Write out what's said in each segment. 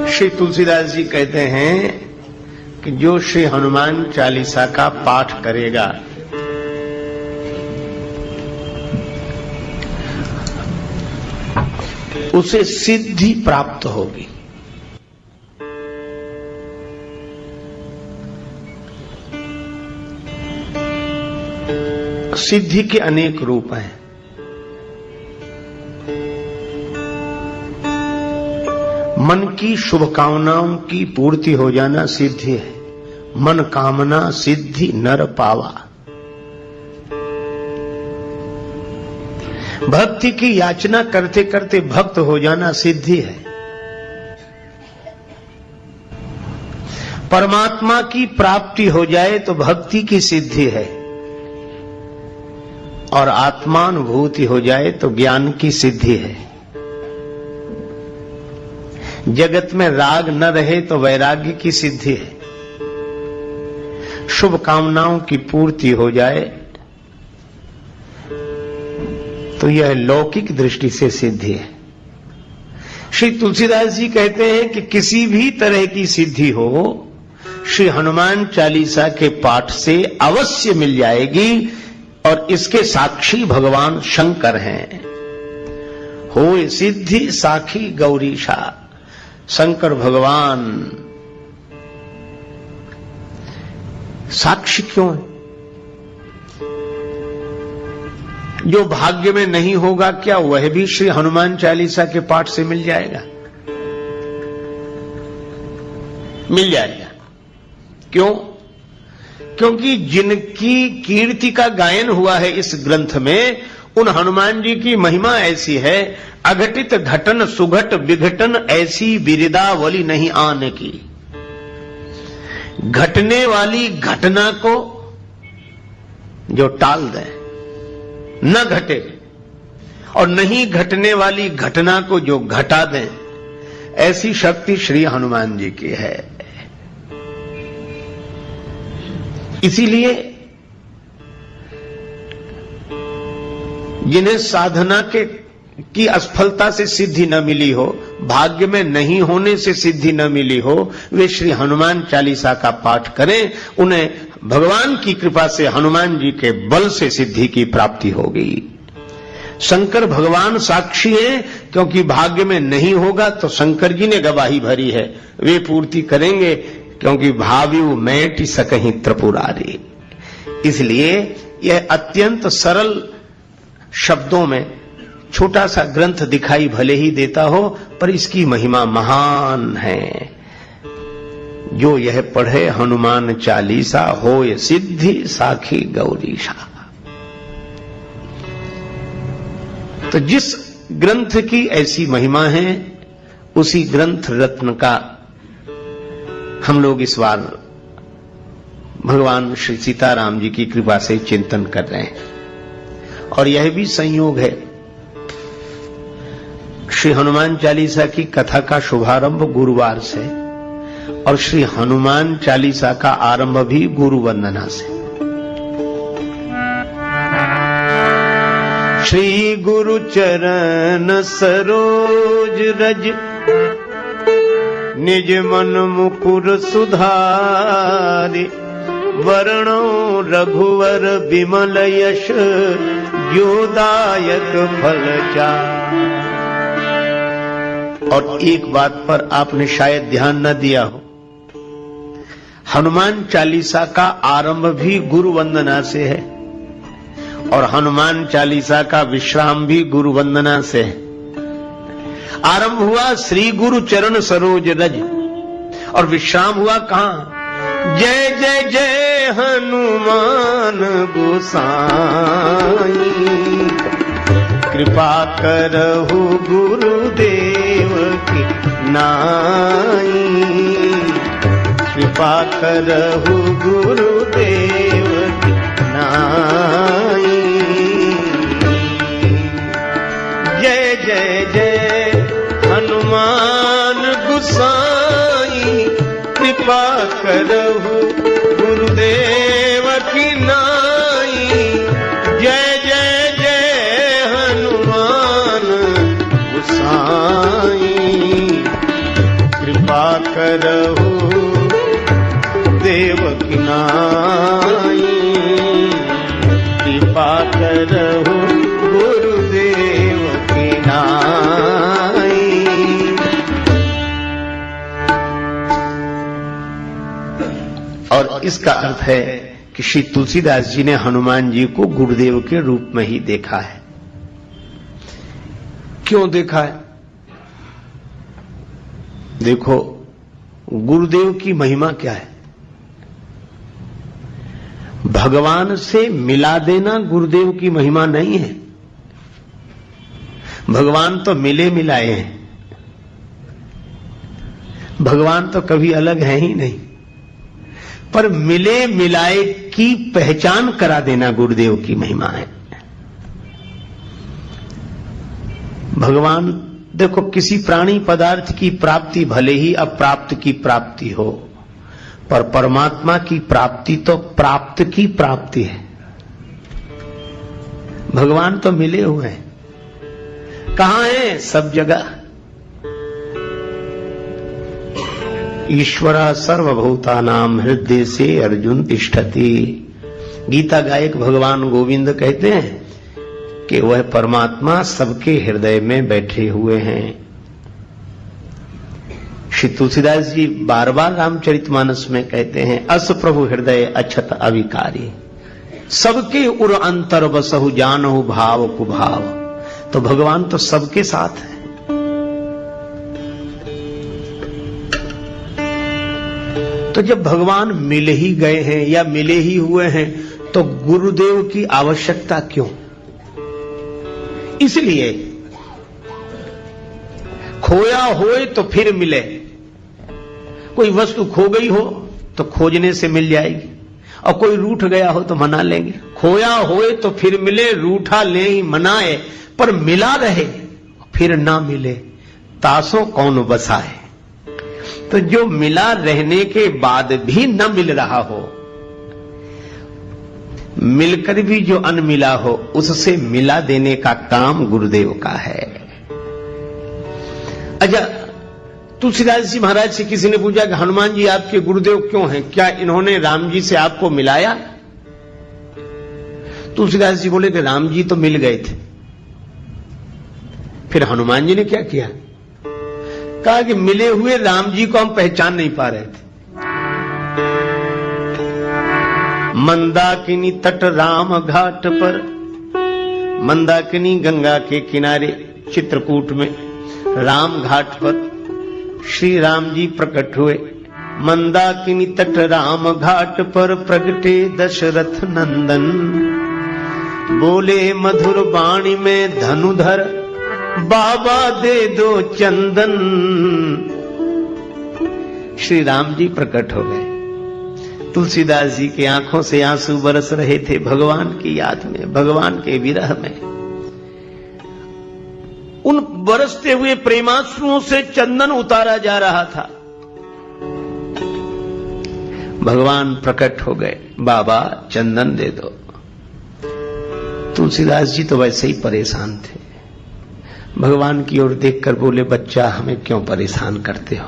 श्री तुलसीदास जी कहते हैं कि जो श्री हनुमान चालीसा का पाठ करेगा उसे सिद्धि प्राप्त होगी। सिद्धि के अनेक रूप हैं। मन की शुभकामनाओं की पूर्ति हो जाना सिद्धि है। मन कामना सिद्धि नर पावा। भक्ति की याचना करते करते भक्त हो जाना सिद्धि है। परमात्मा की प्राप्ति हो जाए तो भक्ति की सिद्धि है, और आत्मानुभूति हो जाए तो ज्ञान की सिद्धि है। जगत में राग न रहे तो वैराग्य की सिद्धि है। शुभ कामनाओं की पूर्ति हो जाए तो यह लौकिक दृष्टि से सिद्धि है। श्री तुलसीदास जी कहते हैं कि किसी भी तरह की सिद्धि हो श्री हनुमान चालीसा के पाठ से अवश्य मिल जाएगी, और इसके साक्षी भगवान शंकर हैं। होए सिद्धि साखी गौरीशा। शंकर भगवान साक्षी क्यों है? जो भाग्य में नहीं होगा क्या वह भी श्री हनुमान चालीसा के पाठ से मिल जाएगा? मिल जाएगा। क्यों? क्योंकि जिनकी कीर्ति का गायन हुआ है इस ग्रंथ में, उन हनुमान जी की महिमा ऐसी है, अघटित घटन सुघट विघटन ऐसी बिरदावली नहीं आने की। घटने वाली घटना को जो टाल दे, न घटे, और नहीं घटने वाली घटना को जो घटा दें, ऐसी शक्ति श्री हनुमान जी की है। इसीलिए जिन्हें साधना की असफलता से सिद्धि न मिली हो, भाग्य में नहीं होने से सिद्धि न मिली हो, वे श्री हनुमान चालीसा का पाठ करें। उन्हें भगवान की कृपा से, हनुमान जी के बल से सिद्धि की प्राप्ति होगी। शंकर भगवान साक्षी हैं, क्योंकि भाग्य में नहीं होगा तो शंकर जी ने गवाही भरी है, वे पूर्ति करेंगे, क्योंकि भाव्यु मैटि सकहि त्रिपुरारी। इसलिए यह अत्यंत सरल शब्दों में छोटा सा ग्रंथ दिखाई भले ही देता हो, पर इसकी महिमा महान है। जो यह पढ़े हनुमान चालीसा होए सिद्धि साखी गौरीशा। तो जिस ग्रंथ की ऐसी महिमा है, उसी ग्रंथ रत्न का हम लोग इस बार भगवान श्री सीताराम जी की कृपा से चिंतन कर रहे हैं। और यह भी संयोग है, श्री हनुमान चालीसा की कथा का शुभारंभ गुरुवार से, और श्री हनुमान चालीसा का आरंभ भी गुरु वंदना से। श्री गुरु चरण सरोज रज निज मन मुकुर सुधारि। वर्णो रघुवर विमल यश योदायक फल चारि। और एक बात पर आपने शायद ध्यान न दिया हो, हनुमान चालीसा का आरंभ भी गुरु वंदना से है, और हनुमान चालीसा का विश्राम भी गुरु वंदना से है। आरंभ हुआ श्री गुरु चरण सरोज रज, और विश्राम हुआ कहां? जय जय जय हनुमान गोसाई। कृपा करहु गुरुदेव की नाई। कृपा करहु गुरुदेव की नाई। जय जय जय हनुमान गोसाई। कृपा करहु गुरुदेव की नाई। जय जय जय हनुमान गोसाई। करहु देवकी नाई, कृपा करहु गुरुदेव की नाई। और इसका अर्थ है कि श्री तुलसीदास जी ने हनुमान जी को गुरुदेव के रूप में ही देखा है। क्यों देखा है? देखो, गुरुदेव की महिमा क्या है? भगवान से मिला देना गुरुदेव की महिमा नहीं है। भगवान तो मिले मिलाए हैं, भगवान तो कभी अलग है ही नहीं, पर मिले मिलाए की पहचान करा देना गुरुदेव की महिमा है। भगवान देखो, किसी प्राणी पदार्थ की प्राप्ति भले ही अप्राप्त की प्राप्ति हो, पर परमात्मा की प्राप्ति तो प्राप्त की प्राप्ति है। भगवान तो मिले हुए हैं। कहां है? सब जगह। ईश्वर सर्वभूतानां हृदय से अर्जुन तिष्ठति। गीता गायक भगवान गोविंद कहते हैं कि वह परमात्मा सबके हृदय में बैठे हुए हैं। श्री तुलसीदास जी बार बार रामचरितमानस में कहते हैं, अस प्रभु हृदय अछत अविकारी, सबके उर अंतर बसहु जानहु भाव कुभाव। तो भगवान तो सबके साथ है। तो जब भगवान मिल ही गए हैं या मिले ही हुए हैं, तो गुरुदेव की आवश्यकता क्यों? इसलिए खोया होए तो फिर मिले। कोई वस्तु खो गई हो तो खोजने से मिल जाएगी, और कोई रूठ गया हो तो मना लेंगे। खोया होए तो फिर मिले, रूठा ले ही मनाए, पर मिला रहे फिर ना मिले, तासों कौन बसाए। तो जो मिला रहने के बाद भी न मिल रहा हो, मिलकर भी जो अनमिला हो, उससे मिला देने का काम गुरुदेव का है। अच्छा, तुलसीदास जी महाराज से किसी ने पूछा कि हनुमान जी आपके गुरुदेव क्यों हैं? क्या इन्होंने राम जी से आपको मिलाया? तुलसीदास जी बोले कि राम जी तो मिल गए थे। फिर हनुमान जी ने क्या किया? कहा कि मिले हुए राम जी को हम पहचान नहीं पा रहे थे। मंदाकिनी तट राम घाट पर, मंदाकिनी गंगा के किनारे चित्रकूट में राम घाट पर श्री राम जी प्रकट हुए। मंदाकिनी तट राम घाट पर प्रगटे दशरथ नंदन, बोले मधुर वाणी में धनुधर, बाबा दे दो चंदन। श्री राम जी प्रकट हो गए। तुलसीदास जी की आंखों से आंसू बरस रहे थे भगवान की याद में, भगवान के विरह में। उन बरसते हुए प्रेमाश्रुओं से चंदन उतारा जा रहा था। भगवान प्रकट हो गए, बाबा चंदन दे दो। तुलसीदास जी तो वैसे ही परेशान थे। भगवान की ओर देखकर बोले, बच्चा हमें क्यों परेशान करते हो?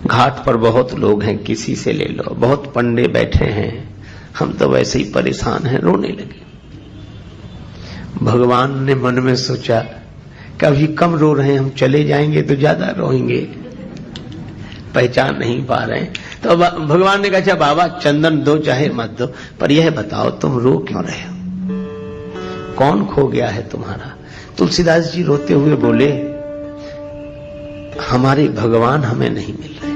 घाट पर बहुत लोग हैं, किसी से ले लो। बहुत पंडे बैठे हैं, हम तो वैसे ही परेशान हैं। रोने लगे। भगवान ने मन में सोचा कि अभी कम रो रहे हैं, हम चले जाएंगे तो ज्यादा रोएंगे, पहचान नहीं पा रहे हैं। तो भगवान ने कहा, अच्छा बाबा चंदन दो चाहे मत दो, पर यह बताओ तुम रो क्यों रहे हो? कौन खो गया है तुम्हारा? तुलसीदास जी रोते हुए बोले, हमारे भगवान हमें नहीं मिल रहे,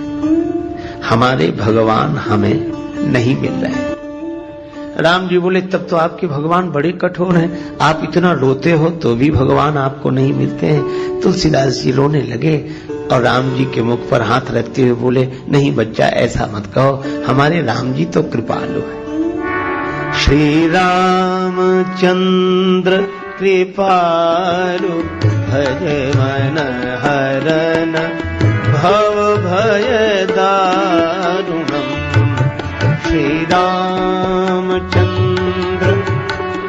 हमारे भगवान हमें नहीं मिल रहे। राम जी बोले, तब तो आपके भगवान बड़े कठोर हैं, आप इतना रोते हो तो भी भगवान आपको नहीं मिलते हैं। तुलसीदास जी रोने लगे और राम जी के मुख पर हाथ रखते हुए बोले, नहीं बच्चा ऐसा मत कहो, हमारे राम जी तो कृपालु है। श्री रामचंद्र कृपालु भज मन हरन भव भय दारुणम। श्री रामचंद्र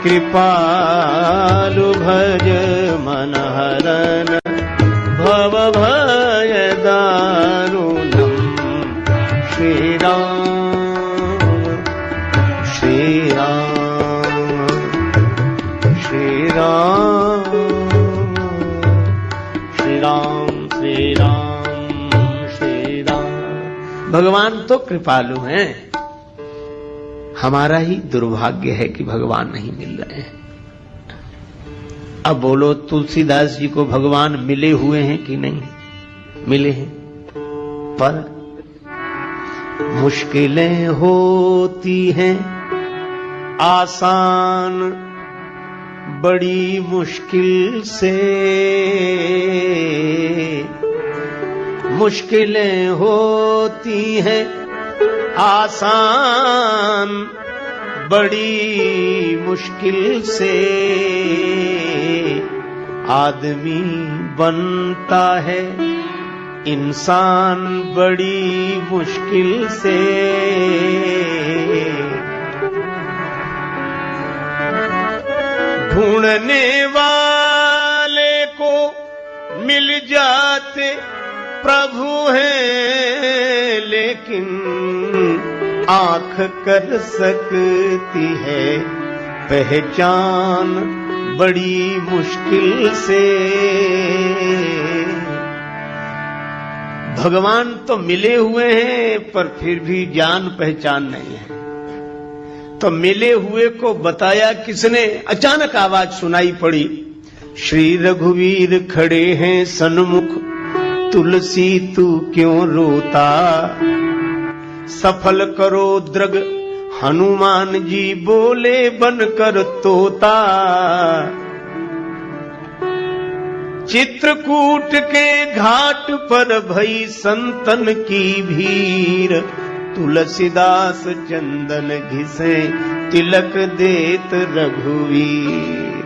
कृपालु भज मन हरन भव भय दारुणम। राम श्री राम श्री राम। भगवान तो कृपालु हैं, हमारा ही दुर्भाग्य है कि भगवान नहीं मिल रहे हैं। अब बोलो, तुलसीदास जी को भगवान मिले हुए हैं कि नहीं? मिले हैं, पर मुश्किलें होती हैं आसान बड़ी मुश्किल से, मुश्किलें होती हैं आसान बड़ी मुश्किल से, आदमी बनता है इंसान बड़ी मुश्किल से। ढूंढने वाले को मिल जाते प्रभु हैं, लेकिन आंख कर सकती है पहचान बड़ी मुश्किल से। भगवान तो मिले हुए हैं, पर फिर भी जान पहचान नहीं है। तो मिले हुए को बताया किसने? अचानक आवाज सुनाई पड़ी, श्री रघुवीर खड़े हैं सन्मुख, तुलसी तू क्यों रोता, सफल करो द्रग हनुमान जी बोले बनकर तोता। चित्रकूट के घाट पर भई संतन की भीड़, तुलसीदास चंदन घिसे तिलक देत रघुवीर।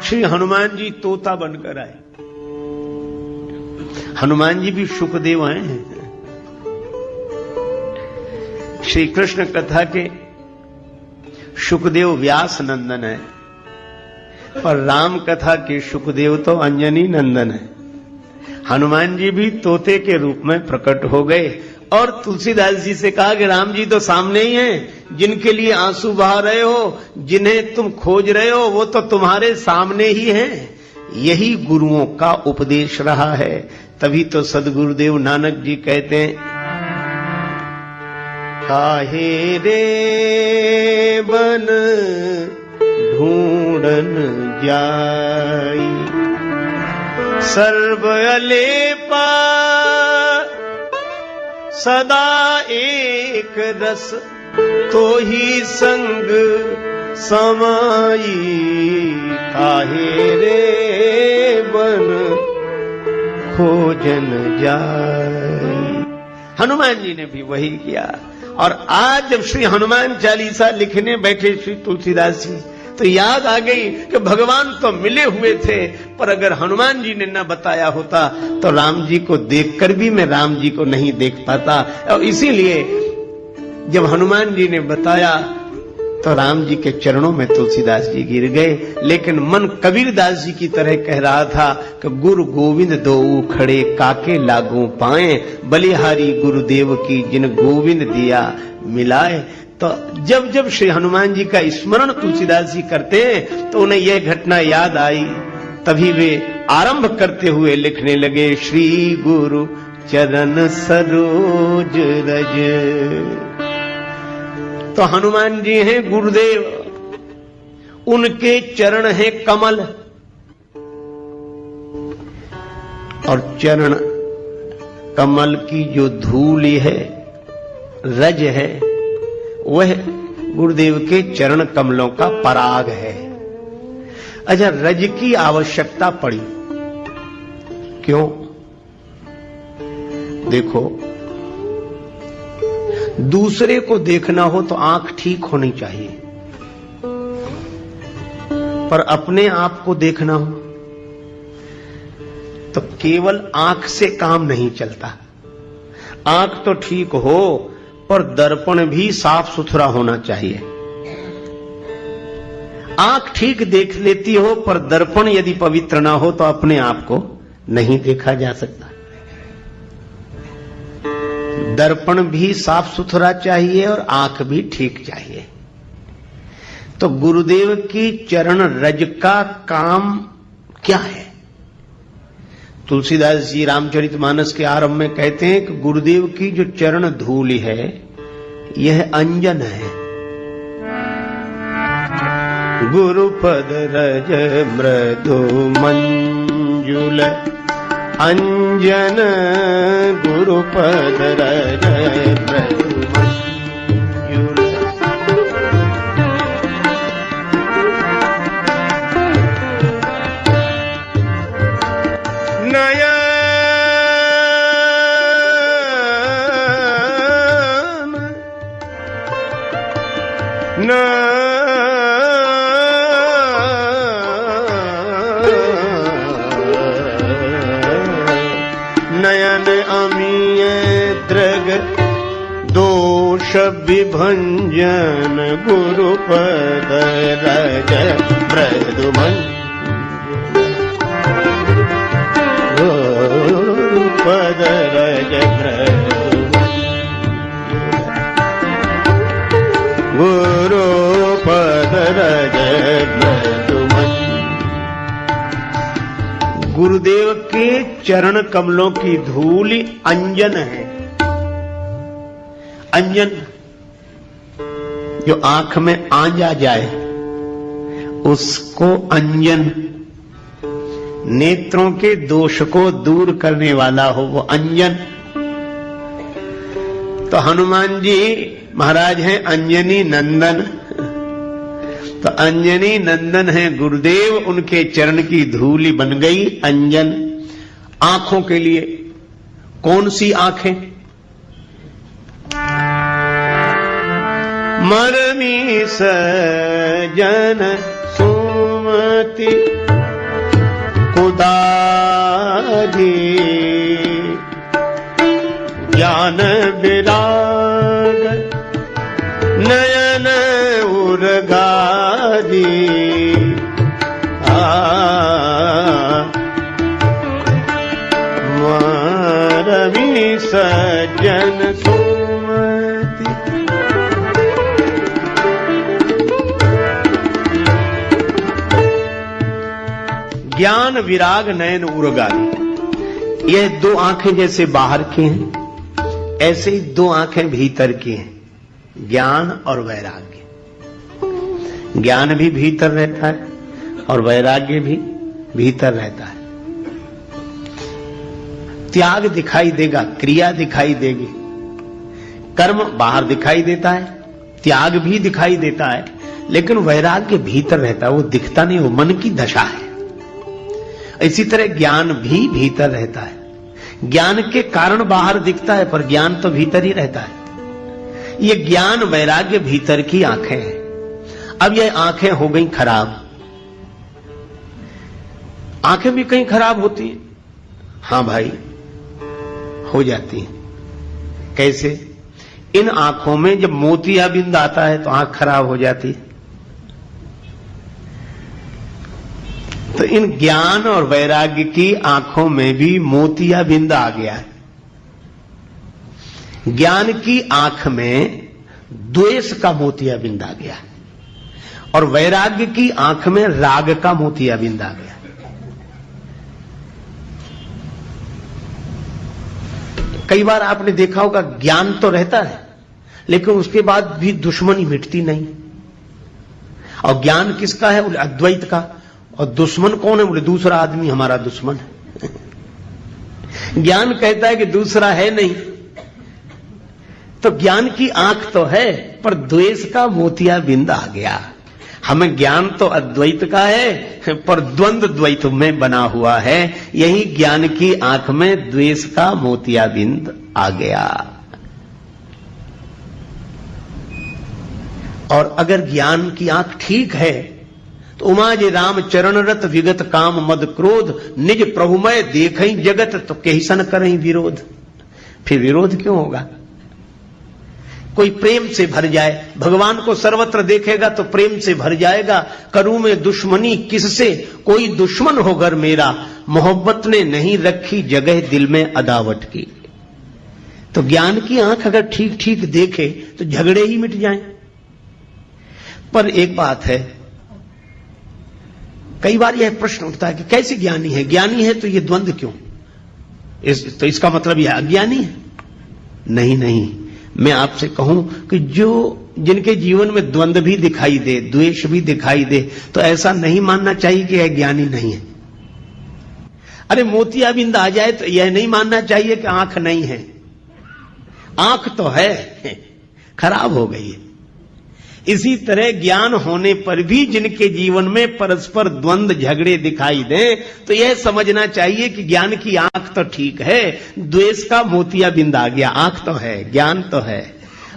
श्री हनुमान जी तोता बनकर आए। हनुमान जी भी सुखदेव हैं। श्री कृष्ण कथा के सुखदेव व्यास नंदन है, और राम कथा के सुखदेव तो अंजनी नंदन है। हनुमान जी भी तोते के रूप में प्रकट हो गए और तुलसीदास जी से कहा कि राम जी तो सामने ही हैं, जिनके लिए आंसू बहा रहे हो, जिन्हें तुम खोज रहे हो, वो तो तुम्हारे सामने ही हैं। यही गुरुओं का उपदेश रहा है। तभी तो सदगुरुदेव नानक जी कहते हैं, काहे रे बन ढूंढन जाई, सर्व अलेपा सदा एक रस, तो ही संग समाई, काहे रे बन खोजन जाई। हनुमान जी ने भी वही किया। और आज जब श्री हनुमान चालीसा लिखने बैठे श्री तुलसीदास जी, तो याद आ गई कि भगवान तो मिले हुए थे, पर अगर हनुमान जी ने न बताया होता तो राम जी को देखकर भी मैं राम जी को नहीं देख पाता। और इसीलिए जब हनुमान जी ने बताया तो राम जी के चरणों में तुलसीदास जी गिर गए। लेकिन मन कबीरदास जी की तरह कह रहा था कि गुरु गोविंद दोऊ खड़े काके लागू पाए, बलिहारी गुरुदेव की जिन गोविंद दिया मिलाए। तो जब जब श्री हनुमान जी का स्मरण तुलसीदास जी करते हैं तो उन्हें यह घटना याद आई। तभी वे आरंभ करते हुए लिखने लगे, श्री गुरु चरण सरोज रज। तो हनुमान जी हैं गुरुदेव, उनके चरण हैं कमल, और चरण कमल की जो धूल है, रज है, वह गुरुदेव के चरण कमलों का पराग है। अच्छा, रज की आवश्यकता पड़ी क्यों? देखो, दूसरे को देखना हो तो आंख ठीक होनी चाहिए, पर अपने आप को देखना हो तो केवल आंख से काम नहीं चलता। आंख तो ठीक हो, पर दर्पण भी साफ सुथरा होना चाहिए। आंख ठीक देख लेती हो, पर दर्पण यदि पवित्र ना हो तो अपने आप को नहीं देखा जा सकता। दर्पण भी साफ सुथरा चाहिए और आंख भी ठीक चाहिए। तो गुरुदेव की चरण रज का काम क्या है? तुलसीदास जी रामचरितमानस के आरंभ में कहते हैं कि गुरुदेव की जो चरण धूलि है यह अंजन है। गुरुपद रज मृदु मंजुल अंजन, गुरुपद रज मृदु मंजुल। नयन नयन अमीय दृग दोष विभंजन, गुरुपद रज मृदु गुरुपद रज मृदु गुरुपद रज मृदु। गुरुदेव के चरण कमलों की धूलि अंजन है। अंजन जो आंख में आंज आ जाए उसको अंजन, नेत्रों के दोष को दूर करने वाला हो वो अंजन। तो हनुमान जी महाराज हैं अंजनी नंदन, तो अंजनी नंदन है गुरुदेव, उनके चरण की धूलि बन गई अंजन। आंखों के लिए कौन सी आंखें? मरमी सजन सुमति कुदारी, ज्ञान विराग नयन उर्गारी। मारवी सज्जन सुमति। ज्ञान विराग नयन उर्गारी, ये दो आंखें जैसे बाहर की हैं ऐसे ही दो आंखें भीतर की हैं, ज्ञान और वैराग्य। ज्ञान भी भीतर रहता है और वैराग्य भी भीतर रहता है। त्याग दिखाई देगा, क्रिया दिखाई देगी, कर्म बाहर दिखाई देता है, त्याग भी दिखाई देता है, लेकिन वैराग्य भीतर रहता है, वो दिखता नहीं, वो मन की दशा है। इसी तरह ज्ञान भी भीतर रहता है। ज्ञान के कारण बाहर दिखता है पर ज्ञान तो भीतर ही रहता है। ये ज्ञान वैराग्य भीतर की आंखें हैं। अब ये आंखें हो गई खराब। आंखें भी कहीं खराब होती हैं। हां भाई, हो जाती हैं। कैसे? इन आंखों में जब मोतियाबिंद आता है तो आंख खराब हो जाती है। तो इन ज्ञान और वैराग्य की आंखों में भी मोतियाबिंद आ गया है। ज्ञान की आंख में द्वेष का मोतियाबिंद आ गया और वैराग्य की आंख में राग का मोतियाबिंद आ गया। कई बार आपने देखा होगा ज्ञान तो रहता है लेकिन उसके बाद भी दुश्मनी मिटती नहीं। और ज्ञान किसका है? बोले अद्वैत का। और दुश्मन कौन है? बोले दूसरा आदमी हमारा दुश्मन है। ज्ञान कहता है कि दूसरा है नहीं। तो ज्ञान की आंख तो है पर द्वेष का मोतियाबिंद आ गया। हमें ज्ञान तो अद्वैत का है पर द्वंद्व द्वैत में बना हुआ है। यही ज्ञान की आंख में द्वेष का मोतियाबिंद आ गया। और अगर ज्ञान की आंख ठीक है तो उमा जे राम चरण रत विगत काम मद क्रोध निज प्रभुमय देखई जगत तो कहिसन करई विरोध। फिर विरोध क्यों होगा? कोई प्रेम से भर जाए, भगवान को सर्वत्र देखेगा तो प्रेम से भर जाएगा। करूं में दुश्मनी किससे, कोई दुश्मन हो घर मेरा, मोहब्बत ने नहीं रखी जगह दिल में अदावत की। तो ज्ञान की आंख अगर ठीक ठीक देखे तो झगड़े ही मिट जाएं। पर एक बात है, कई बार यह प्रश्न उठता है कि कैसे ज्ञानी है? ज्ञानी है तो ये द्वंद्व क्यों? तो इसका मतलब यह अज्ञानी है? नहीं नहीं, मैं आपसे कहूं कि जिनके जीवन में द्वंद्व भी दिखाई दे, द्वेष भी दिखाई दे, तो ऐसा नहीं मानना चाहिए कि यह ज्ञानी नहीं है। अरे मोतियाबिंद आ जाए तो यह नहीं मानना चाहिए कि आंख नहीं है। आंख तो है, खराब हो गई है। इसी तरह ज्ञान होने पर भी जिनके जीवन में परस्पर द्वंद्व झगड़े दिखाई दें, तो यह समझना चाहिए कि ज्ञान की आंख तो ठीक है, द्वेष का मोतियाबिंद आ गया। आंख तो है, ज्ञान तो है।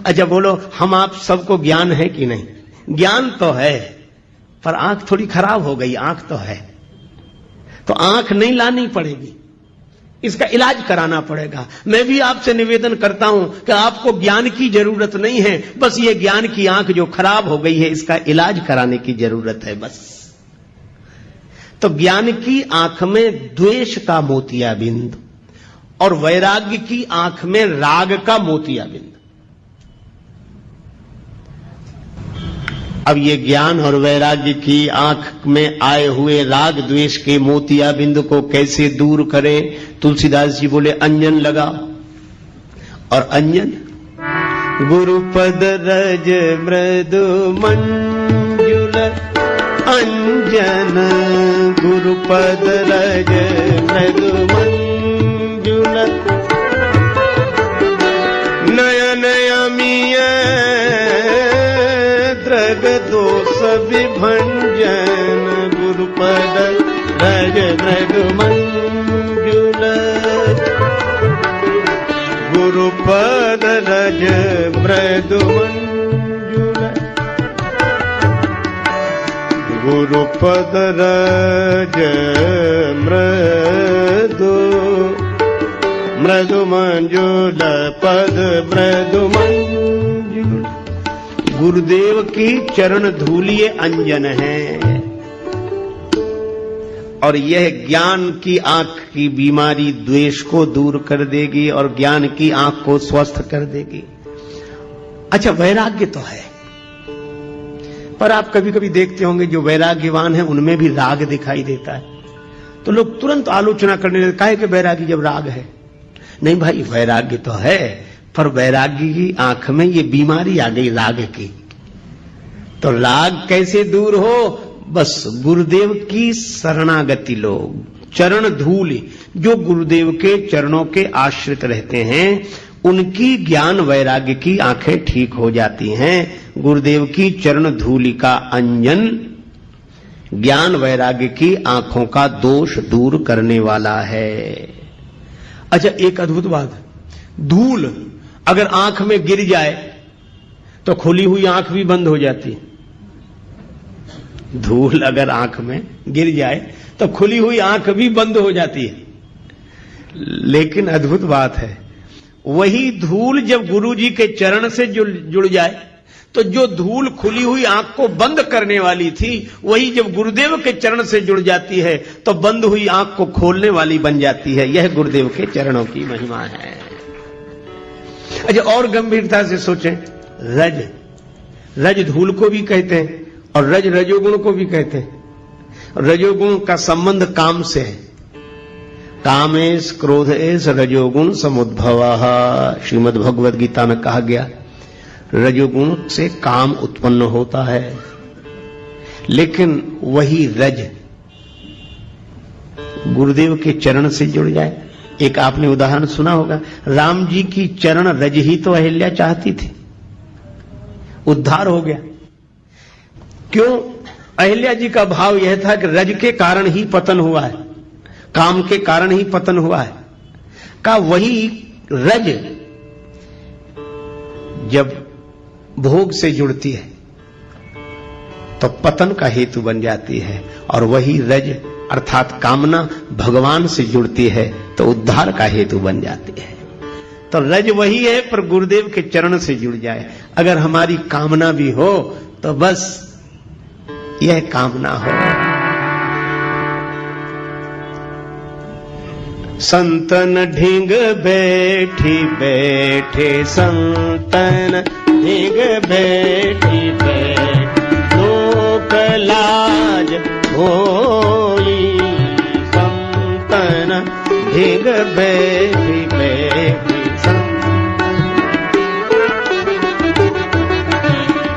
अच्छा बोलो, हम आप सबको ज्ञान है कि नहीं? ज्ञान तो है, पर आंख थोड़ी खराब हो गई। आंख तो है, तो आंख नहीं लानी पड़ेगी, इसका इलाज कराना पड़ेगा। मैं भी आपसे निवेदन करता हूं कि आपको ज्ञान की जरूरत नहीं है, बस ये ज्ञान की आंख जो खराब हो गई है, इसका इलाज कराने की जरूरत है बस। तो ज्ञान की आंख में द्वेष का मोतियाबिंद और वैराग्य की आंख में राग का मोतियाबिंद। अब ये ज्ञान और वैराग्य की आंख में आए हुए राग द्वेष के मोतियाबिंद को कैसे दूर करें? तुलसीदास जी बोले अंजन लगा। और अंजन गुरुपद रज मृदु मंजुल अंजन, गुरुपद रज मृदु मंजुल नयन अमीय द्रग दोष विभंजन, गुरुपद रज मृदु मंजुल, गुरुपद रज मृदु मंजुल, गुरुपद रज मृदु मृदु मंजुल, पद मृदु मंजुल। गुरुदेव की चरण धूलि अंजन है, और यह ज्ञान की आंख की बीमारी द्वेष को दूर कर देगी और ज्ञान की आंख को स्वस्थ कर देगी। अच्छा, वैराग्य तो है, पर आप कभी कभी देखते होंगे जो वैराग्यवान है उनमें भी राग दिखाई देता है, तो लोग तुरंत आलोचना करने लगते, काहे के वैरागी जब राग है? नहीं भाई, वैराग्य तो है, पर वैराग्य की आंख में ये बीमारी आ गई राग की। तो राग कैसे दूर हो? बस गुरुदेव की शरणागति लो, चरण धूल। जो गुरुदेव के चरणों के आश्रित रहते हैं उनकी ज्ञान वैराग्य की आंखें ठीक हो जाती हैं। गुरुदेव की चरण धूलि का अंजन ज्ञान वैराग्य की आंखों का दोष दूर करने वाला है। अच्छा, एक अद्भुत बात, धूल अगर आंख में गिर जाए तो खुली हुई आंख भी बंद हो जाती है। धूल अगर आंख में गिर जाए तो खुली हुई आंख भी बंद हो जाती है। लेकिन अद्भुत बात है, वही धूल जब गुरु जी के चरण से जुड़ जाए तो जो धूल खुली हुई आंख को बंद करने वाली थी, वही जब गुरुदेव के चरण से जुड़ जाती है तो बंद हुई आंख को खोलने वाली बन जाती है। यह गुरुदेव के चरणों की महिमा है। अच्छा, और गंभीरता से सोचें, रज धूल को भी कहते हैं और रजोगुण को भी कहते हैं। रजोगुण का संबंध काम से है। कामेश क्रोधेश रजोगुण समुद्भवः, श्रीमद् भगवद गीता में कहा गया। रजोगुण से काम उत्पन्न होता है, लेकिन वही रज गुरुदेव के चरण से जुड़ जाए। एक आपने उदाहरण सुना होगा, राम जी की चरण रज ही तो अहिल्या चाहती थी, उद्धार हो गया। क्यों? अहिल्या जी का भाव यह था कि रज के कारण ही पतन हुआ है, काम के कारण ही पतन हुआ है। का वही रज जब भोग से जुड़ती है तो पतन का हेतु बन जाती है, और वही रज अर्थात कामना भगवान से जुड़ती है तो उद्धार का हेतु बन जाती है। तो रज वही है, पर गुरुदेव के चरण से जुड़ जाए। अगर हमारी कामना भी हो तो बस यह कामना हो, संतन ढींग बैठी बैठे, संतन ढींग बैठी बैठे, लोक लाज होई, संतन ढींग बैठी बैठी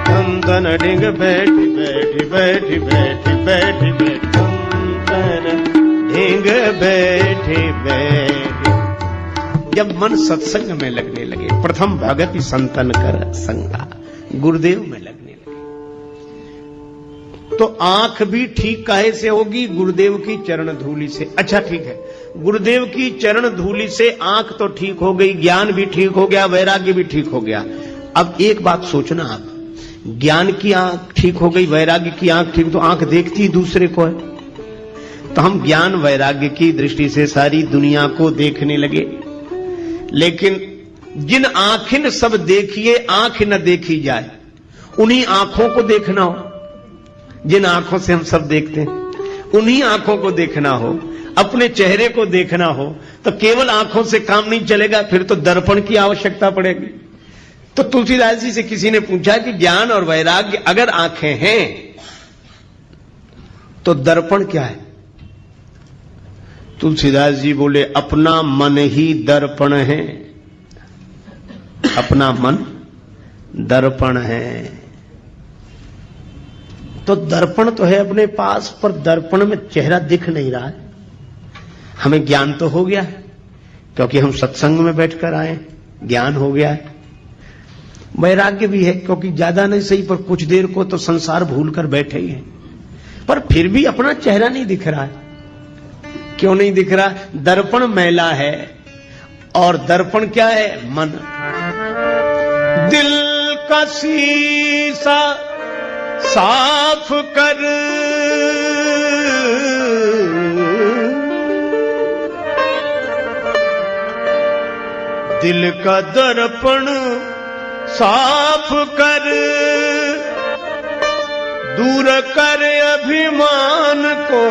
संतन ढिंग बैठी बैठी बैठी बैठी बैठी बैठी संतन ढिंग बैठी बैठी। जब मन सत्संग में लगने लगे, प्रथम भगति संतन कर संगा, गुरुदेव में लगने लगे, तो आंख भी ठीक काहे से होगी? गुरुदेव की चरण धूलि से। अच्छा ठीक है, गुरुदेव की चरण धूलि से आंख तो ठीक हो गई, ज्ञान भी ठीक हो गया, वैराग्य भी ठीक हो गया। अब एक बात सोचना आप, ज्ञान की आंख ठीक हो गई, वैराग्य की आंख ठीक, तो आंख देखती ही दूसरे को है। तो हम ज्ञान वैराग्य की दृष्टि से सारी दुनिया को देखने लगे, लेकिन जिन आंखें सब देखिए आंख न देखी जाए, उन्हीं आंखों को देखना हो। जिन आंखों से हम सब देखते हैं, उन्हीं आंखों को देखना हो, अपने चेहरे को देखना हो, तो केवल आंखों से काम नहीं चलेगा, फिर तो दर्पण की आवश्यकता पड़ेगी। तो तुलसीदास जी से किसी ने पूछा कि ज्ञान और वैराग्य अगर आंखें हैं तो दर्पण क्या है? तुलसीदास जी बोले, अपना मन ही दर्पण है, अपना मन दर्पण है। तो दर्पण तो है अपने पास, पर दर्पण में चेहरा दिख नहीं रहा है। हमें ज्ञान तो हो गया है, क्योंकि हम सत्संग में बैठकर आए, ज्ञान हो गया है। वैराग्य भी है, क्योंकि ज्यादा नहीं सही पर कुछ देर को तो संसार भूलकर बैठे ही हैं, पर फिर भी अपना चेहरा नहीं दिख रहा है। क्यों नहीं दिख रहा? दर्पण मैला है, और दर्पण क्या है? मन। दिल का शीशा साफ कर, दिल का दर्पण साफ कर, दूर कर अभिमान को,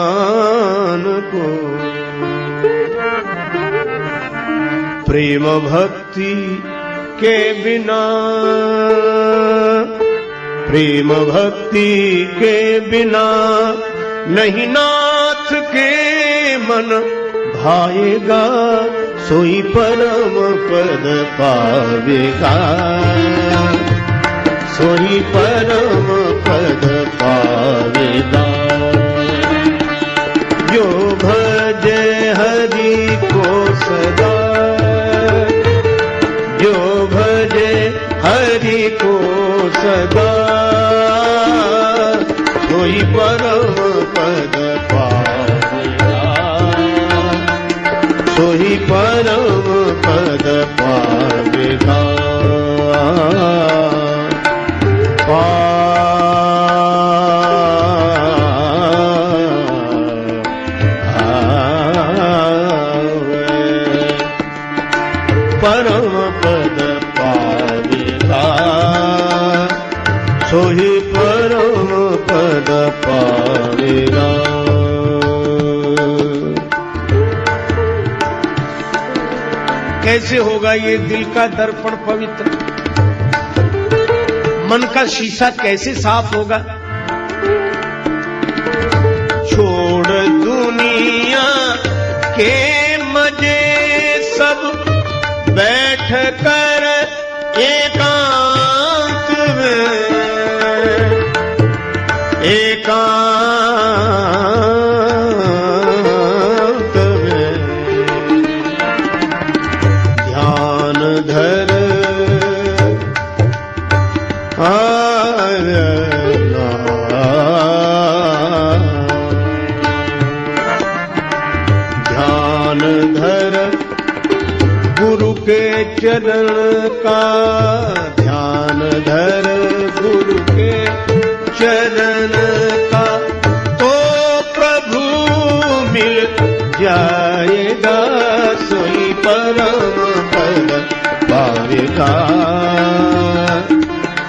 अभिमान को। प्रेम भक्ति के बिना, प्रेम भक्ति के बिना नहीं नाथ के मन भाएगा, सोई परम पद पावेगा, सोई परम पद पावेगा। जो भजे हरि को सदा, जो भजे हरि को सदा, सोई परम पद पावेगा, सोई परम पद पावेगा। परम पद पावेगा, सोही परम पद पावेगा। कैसे होगा ये दिल का दर्पण पवित्र? मन का शीशा कैसे साफ होगा? छोड़ दुनिया के मजे सब, बैठ कर एकांत में, एकांत में ध्यान धर, ध्यान धर गुरु के चरण का, ध्यान धर गुरु के चरण का, तो प्रभु मिल जाएगा, सोई परम पद पावेगा,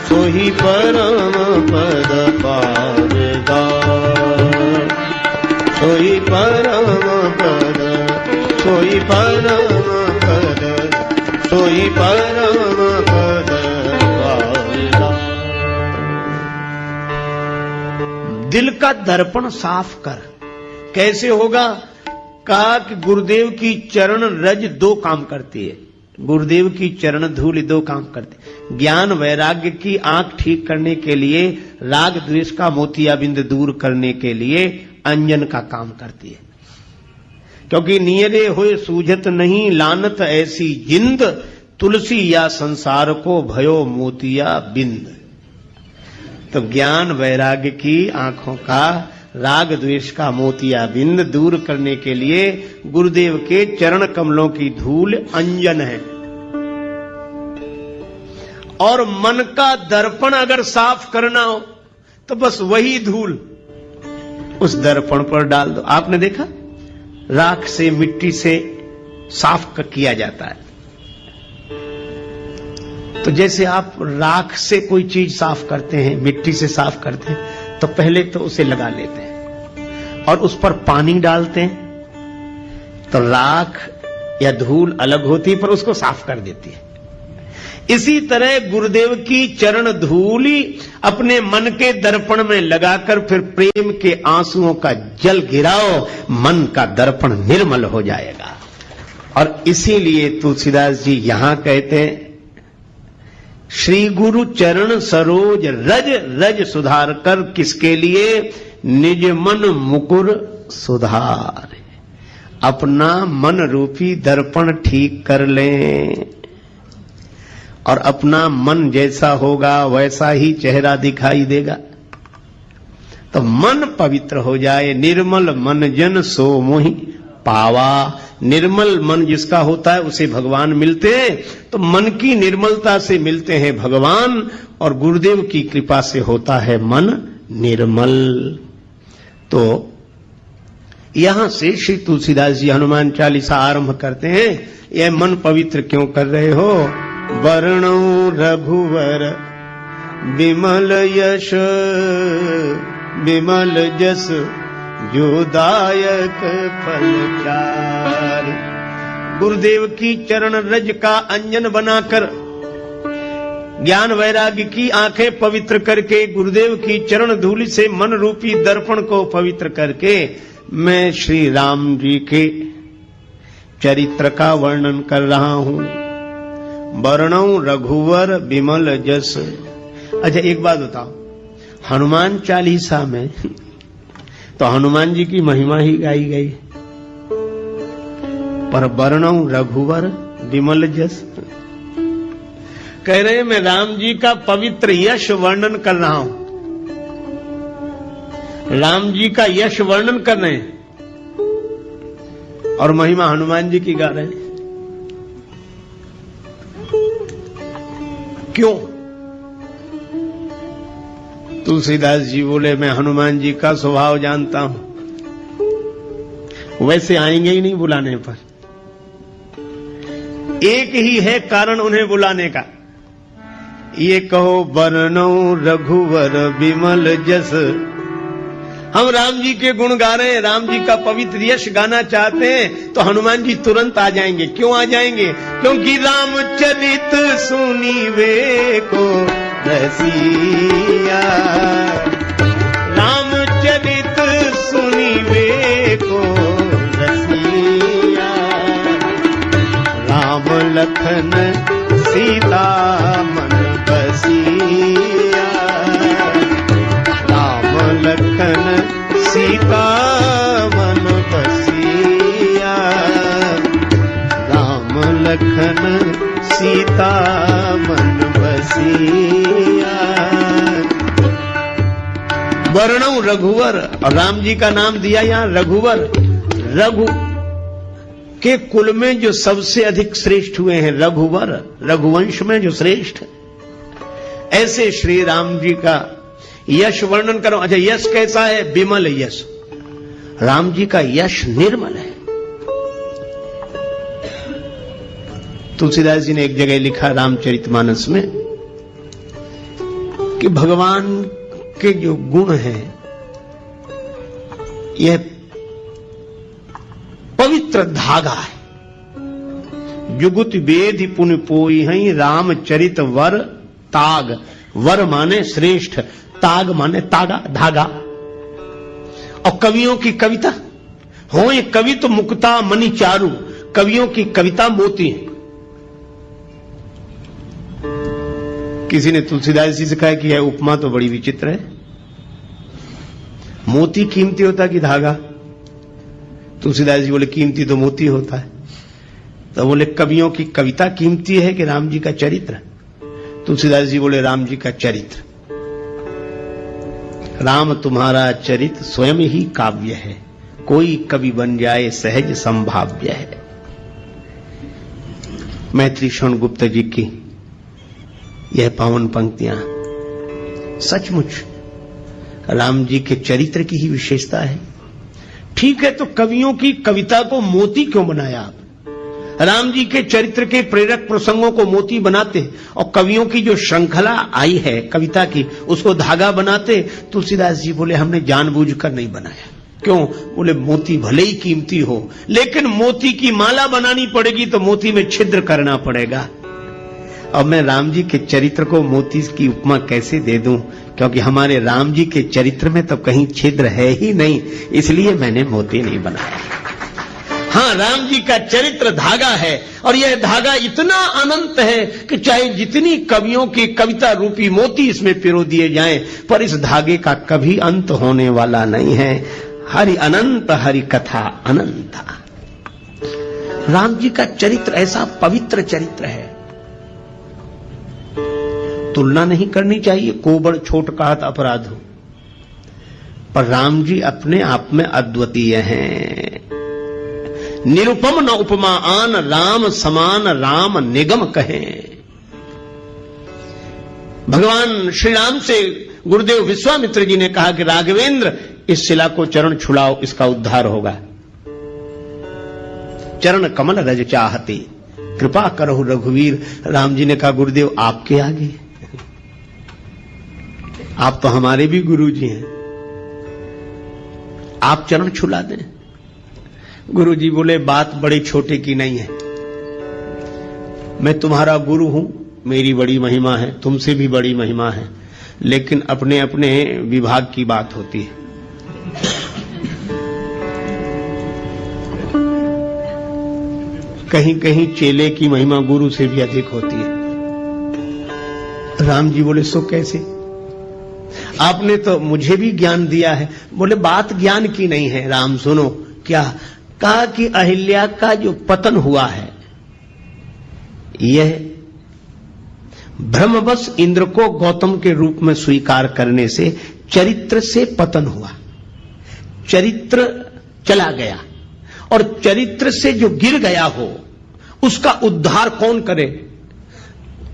सोई परम पद पावेगा, सोई परम पद, सोई परम पद, सोई परम पद पावेगा। दिल का दर्पण साफ कर। कैसे होगा? कहा कि गुरुदेव की चरण रज दो काम करती है। गुरुदेव की चरण धूल दो काम करते। ज्ञान वैराग्य की आंख ठीक करने के लिए, राग द्वेष का मोतियाबिंद दूर करने के लिए अंजन का काम करती है। क्योंकि नियरे हुए सूझत नहीं लानत ऐसी जिंद, तुलसी या संसार को भयो मोतिया बिंद। तो ज्ञान वैराग्य की आंखों का, राग द्वेष का मोतिया बिंद दूर करने के लिए गुरुदेव के चरण कमलों की धूल अंजन है। और मन का दर्पण अगर साफ करना हो तो बस वही धूल उस दर्पण पर डाल दो। आपने देखा राख से, मिट्टी से साफ किया जाता है। तो जैसे आप राख से कोई चीज साफ करते हैं, मिट्टी से साफ करते हैं, तो पहले तो उसे लगा लेते हैं और उस पर पानी डालते हैं, तो राख या धूल अलग होती है पर उसको साफ कर देती है। इसी तरह गुरुदेव की चरण धूली अपने मन के दर्पण में लगाकर फिर प्रेम के आंसुओं का जल गिराओ, मन का दर्पण निर्मल हो जाएगा। और इसीलिए तुलसीदास जी यहां कहते हैं, श्री गुरु चरण सरोज रज रज सुधार कर, किसके लिए? निज मन मुकुर सुधार। अपना मन रूपी दर्पण ठीक कर लें और अपना मन जैसा होगा वैसा ही चेहरा दिखाई देगा। तो मन पवित्र हो जाए। निर्मल मन जन सो मोहि पावा। निर्मल मन जिसका होता है उसे भगवान मिलते हैं। तो मन की निर्मलता से मिलते हैं भगवान, और गुरुदेव की कृपा से होता है मन निर्मल। तो यहां से श्री तुलसीदास जी हनुमान चालीसा आरंभ करते हैं। यह मन पवित्र क्यों कर रहे हो? वर्णो रघुवर विमल यश विमल जस जो दायक फलचार। गुरुदेव की चरण रज का अंजन बनाकर, ज्ञान वैराग्य की आंखें पवित्र करके, गुरुदेव की चरण धूलि से मन रूपी दर्पण को पवित्र करके मैं श्री राम जी के चरित्र का वर्णन कर रहा हूं। वर्णौ रघुवर विमल जस। अच्छा एक बात बताओ, हनुमान चालीसा में तो हनुमान जी की महिमा ही गाई गई, पर वर्णौ रघुवर विमल जस कह रहे हैं मैं राम जी का पवित्र यश वर्णन कर रहा हूं। राम जी का यश वर्णन कर रहे हैं और महिमा हनुमान जी की गा रहे हैं। क्यों? तुलसीदास जी बोले मैं हनुमान जी का स्वभाव जानता हूं, वैसे आएंगे ही नहीं बुलाने पर। एक ही है कारण उन्हें बुलाने का। ये कहो वर्णो रघुवर विमल जस। हम राम जी के गुण गा रहे हैं, राम जी का पवित्र यश गाना चाहते हैं, तो हनुमान जी तुरंत आ जाएंगे। क्यों आ जाएंगे? क्योंकि रामचरित सुनीवे को रसिया। रामचरित सुनीवे को रसिया। राम लखन सीता मन बसिया। राम लखन सीता मन बसिया। राम लखन सीता मन बसिया। वर्णौ रघुवर, और राम जी का नाम दिया यहां रघुवर। रघु के कुल में जो सबसे अधिक श्रेष्ठ हुए हैं रघुवर, रघुवंश में जो श्रेष्ठ, ऐसे श्री राम जी का यश वर्णन करो। अच्छा यश कैसा है? विमल यश। राम जी का यश निर्मल है। तुलसीदास जी ने एक जगह लिखा रामचरितमानस में कि भगवान के जो गुण हैं यह पवित्र धागा है। जुगुत वेद पुण्य पोई हैं रामचरित वर ताग। वर माने श्रेष्ठ, ताग माने तागा, धागा। और कवियों की कविता हो, ये कवि तो मुक्ता मणि चारु, कवियों की कविता मोती है। किसी ने तुलसीदास जी से कहा कि यह उपमा तो बड़ी विचित्र है, मोती कीमती होता कि धागा? तुलसीदास जी बोले कीमती तो मोती होता है। तो बोले कवियों की कविता कीमती है कि राम जी का चरित्र? तुलसीदास जी बोले राम जी का चरित्र। राम तुम्हारा चरित्र स्वयं ही काव्य है, कोई कवि बन जाए सहज संभाव्य है। मैत्री शरण गुप्त जी की यह पावन पंक्तियां सचमुच राम जी के चरित्र की ही विशेषता है। ठीक है, तो कवियों की कविता को मोती क्यों बनाया आप? राम जी के चरित्र के प्रेरक प्रसंगों को मोती बनाते और कवियों की जो श्रृंखला आई है कविता की उसको धागा बनाते। तुलसीदास जी बोले हमने जानबूझकर नहीं बनाया। क्यों? बोले मोती भले ही कीमती हो, लेकिन मोती की माला बनानी पड़ेगी तो मोती में छिद्र करना पड़ेगा। अब मैं राम जी के चरित्र को मोती की उपमा कैसे दे दूं? क्योंकि हमारे राम जी के चरित्र में तो कहीं छिद्र है ही नहीं, इसलिए मैंने मोती नहीं बनाया। हाँ, राम जी का चरित्र धागा है और यह धागा इतना अनंत है कि चाहे जितनी कवियों की कविता रूपी मोती इसमें पिरो दिए जाएं, पर इस धागे का कभी अंत होने वाला नहीं है। हरि अनंत हरि कथा अनंत। राम जी का चरित्र ऐसा पवित्र चरित्र है, तुलना नहीं करनी चाहिए, कोबड़ छोट कहत अपराध हो, पर राम जी अपने आप में अद्वितीय हैं। निरुपम न उपमा आन, राम समान राम निगम कहें। भगवान श्री राम से गुरुदेव विश्वामित्र जी ने कहा कि राघवेंद्र इस शिला को चरण छुड़ाओ, इसका उद्धार होगा। चरण कमल रज चाहती कृपा करो रघुवीर। राम जी ने कहा गुरुदेव आपके आगे, आप तो हमारे भी गुरु जी हैं, आप चरण छुला दें। गुरु जी बोले बात बड़े छोटे की नहीं है, मैं तुम्हारा गुरु हूं, मेरी बड़ी महिमा है, तुमसे भी बड़ी महिमा है, लेकिन अपने अपने विभाग की बात होती है। कहीं कहीं चेले की महिमा गुरु से भी अधिक होती है। राम जी बोले सो कैसे? आपने तो मुझे भी ज्ञान दिया है। बोले बात ज्ञान की नहीं है राम, सुनो। क्या? कहा कि अहिल्या का जो पतन हुआ है यह भ्रमवश इंद्र को गौतम के रूप में स्वीकार करने से चरित्र से पतन हुआ, चरित्र चला गया, और चरित्र से जो गिर गया हो उसका उद्धार कौन करे?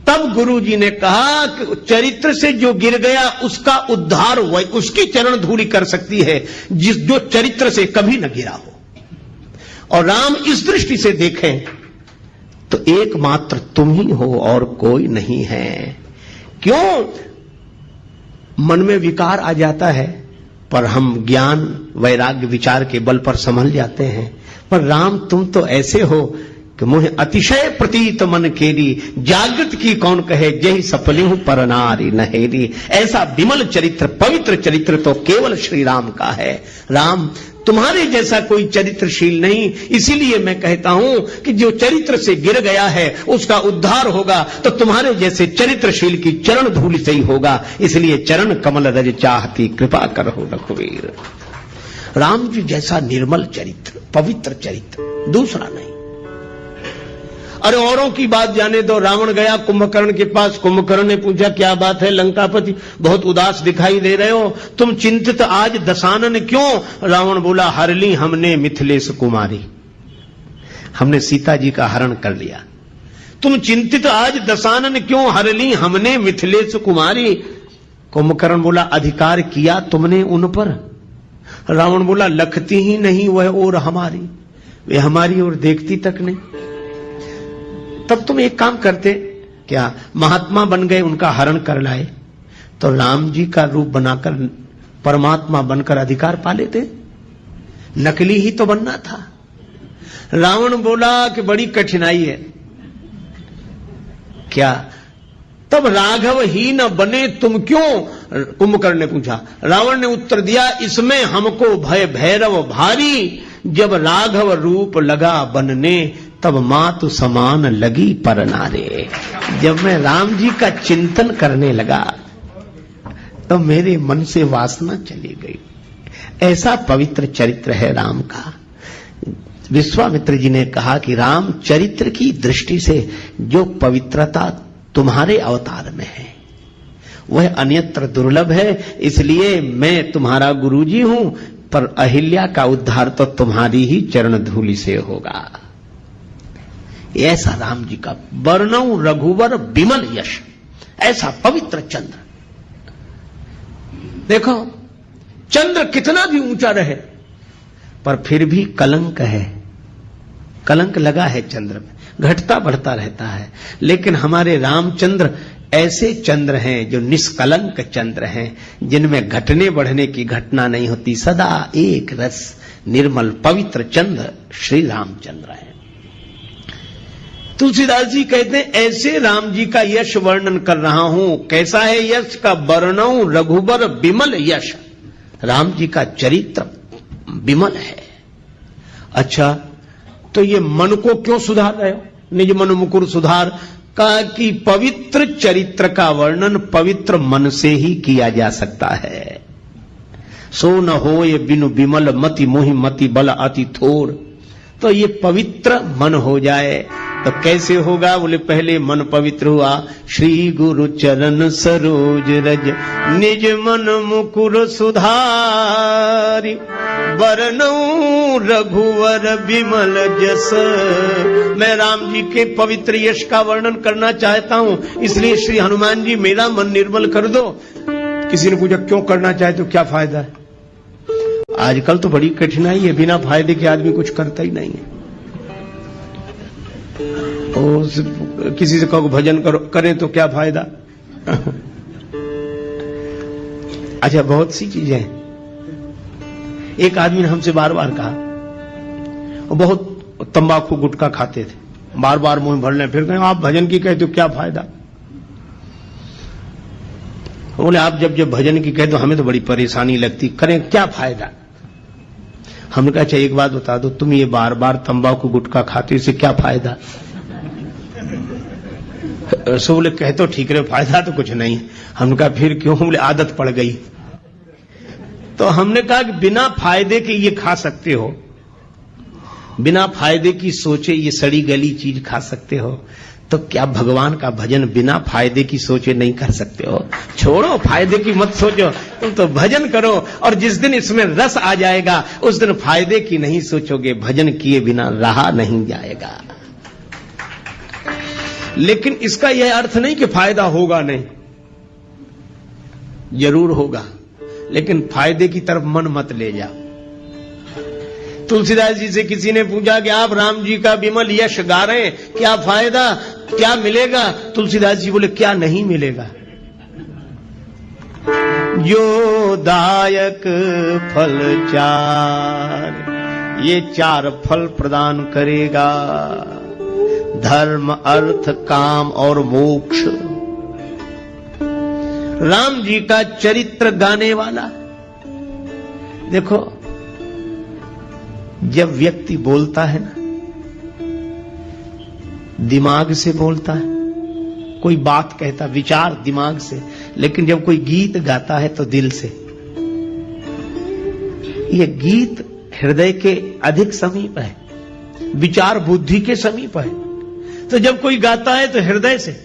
तब गुरु जी ने कहा कि चरित्र से जो गिर गया उसका उद्धार उसकी चरण धूलि कर सकती है जो चरित्र से कभी न गिरा हो। और राम इस दृष्टि से देखें तो एकमात्र तुम ही हो और कोई नहीं है। क्यों? मन में विकार आ जाता है पर हम ज्ञान वैराग्य विचार के बल पर संभल जाते हैं। पर राम तुम तो ऐसे हो कि मुझे अतिशय प्रतीत मन केरी, जागृत की कौन कहे जही सफलिहु पर नारी नहेरी। ऐसा विमल चरित्र पवित्र चरित्र तो केवल श्री राम का है। राम तुम्हारे जैसा कोई चरित्रशील नहीं, इसीलिए मैं कहता हूं कि जो चरित्र से गिर गया है उसका उद्धार होगा तो तुम्हारे जैसे चरित्रशील की चरण धूलि से ही होगा। इसलिए चरण कमल रज चाहती कृपा करहु रघुवीर। राम जी जैसा निर्मल चरित्र पवित्र चरित्र दूसरा नहीं। अरे औरों की बात जाने दो। रावण गया कुंभकर्ण के पास, कुंभकर्ण ने पूछा क्या बात है लंकापति, बहुत उदास दिखाई दे रहे हो, तुम चिंतित आज दशानन क्यों? रावण बोला हर ली हमने मिथिलेश कुमारी, हमने सीता जी का हरण कर लिया। तुम चिंतित आज दशानन क्यों? हर ली हमने मिथिलेश कुमारी। कुंभकर्ण बोला अधिकार किया तुमने उन पर? रावण बोला लखती ही नहीं वह और हमारी, वे हमारी ओर देखती तक नहीं। तब तुम एक काम करते, क्या महात्मा बन गए, उनका हरण कर लाए, तो राम जी का रूप बनाकर परमात्मा बनकर अधिकार पा लेते। नकली ही तो बनना था। रावण बोला कि बड़ी कठिनाई है। क्या? तब राघव ही न बने तुम क्यों? कुंभकर्ण ने पूछा। रावण ने उत्तर दिया, इसमें हमको भय भैरव भारी, जब राघव रूप लगा बनने, तब मातु समान लगी पर नारे। जब मैं राम जी का चिंतन करने लगा तो मेरे मन से वासना चली गई। ऐसा पवित्र चरित्र है राम का। विश्वामित्र जी ने कहा कि राम चरित्र की दृष्टि से जो पवित्रता तुम्हारे अवतार में है वह अन्यत्र दुर्लभ है, इसलिए मैं तुम्हारा गुरुजी हूं, पर अहिल्या का उद्धार तो तुम्हारी ही चरण धूलि से होगा। ऐसा राम जी का वर्णौ रघुवर बिमल यश, ऐसा पवित्र चंद्र। देखो चंद्र कितना भी ऊंचा रहे पर फिर भी कलंक है, कलंक लगा है चंद्र में, घटता बढ़ता रहता है। लेकिन हमारे रामचंद्र ऐसे चंद्र हैं जो निष्कलंक चंद्र हैं, जिनमें घटने बढ़ने की घटना नहीं होती, सदा एक रस निर्मल पवित्र चंद्र श्री रामचंद्र हैं। तुलसीदास जी कहते हैं, ऐसे राम जी का यश वर्णन कर रहा हूं। कैसा है यश का? वर्णौ रघुबर बिमल यश, राम जी का चरित्र बिमल है। अच्छा, तो ये मन को क्यों सुधार रहे हो? निज मन मुकुर सुधार का कि पवित्र चरित्र का वर्णन पवित्र मन से ही किया जा सकता है। सो न हो ये बिनु बिमल मति मोहि मति बल अति थोर। तो ये पवित्र मन हो जाए तो कैसे होगा? बोले पहले मन पवित्र हुआ, श्री गुरु चरण सरोज रज निज मन मुकुर सुधारी, वर्णौ रघुवर बिमल जस। मैं राम जी के पवित्र यश का वर्णन करना चाहता हूं, इसलिए श्री हनुमान जी मेरा मन निर्मल कर दो। किसी ने पूछा क्यों करना चाहे तो क्या फायदा है? आजकल तो बड़ी कठिनाई है, बिना फायदे के आदमी कुछ करता ही नहीं है। और किसी से कहो भजन करो, करें तो क्या फायदा? अच्छा, बहुत सी चीजें हैं। एक आदमी ने हमसे बार बार कहा, वो बहुत तंबाकू गुटखा खाते थे, बार बार मुंह भर लें, फिर कहें आप भजन की कहे तो क्या फायदा? बोले आप जब जब भजन की कहे तो हमें तो बड़ी परेशानी लगती, करें क्या फायदा? हमने कहा अच्छा एक बात बता दो, तुम ये बार बार तंबाकू गुटखा खाते हो, इससे क्या फायदा? सो बोले कहे तो ठीक रहे, फायदा तो कुछ नहीं। हमने कहा फिर क्यों? बोले आदत पड़ गई। तो हमने कहा कि बिना फायदे के ये खा सकते हो, बिना फायदे की सोचे ये सड़ी गली चीज खा सकते हो, तो क्या भगवान का भजन बिना फायदे की सोचे नहीं कर सकते हो? छोड़ो, फायदे की मत सोचो, तुम तो भजन करो, और जिस दिन इसमें रस आ जाएगा उस दिन फायदे की नहीं सोचोगे, भजन किए बिना रहा नहीं जाएगा। लेकिन इसका यह अर्थ नहीं कि फायदा होगा नहीं, जरूर होगा, लेकिन फायदे की तरफ मन मत ले जाओ। तुलसीदास जी से किसी ने पूछा कि आप राम जी का विमल यश गा रहे हैं, क्या फायदा, क्या मिलेगा? तुलसीदास जी बोले क्या नहीं मिलेगा? जो दायक फल चार, ये चार फल प्रदान करेगा, धर्म अर्थ काम और मोक्ष। राम जी का चरित्र गाने वाला। देखो जब व्यक्ति बोलता है ना, दिमाग से बोलता है, कोई बात कहता विचार दिमाग से, लेकिन जब कोई गीत गाता है तो दिल से। ये गीत हृदय के अधिक समीप है, विचार बुद्धि के समीप है। तो जब कोई गाता है तो हृदय से।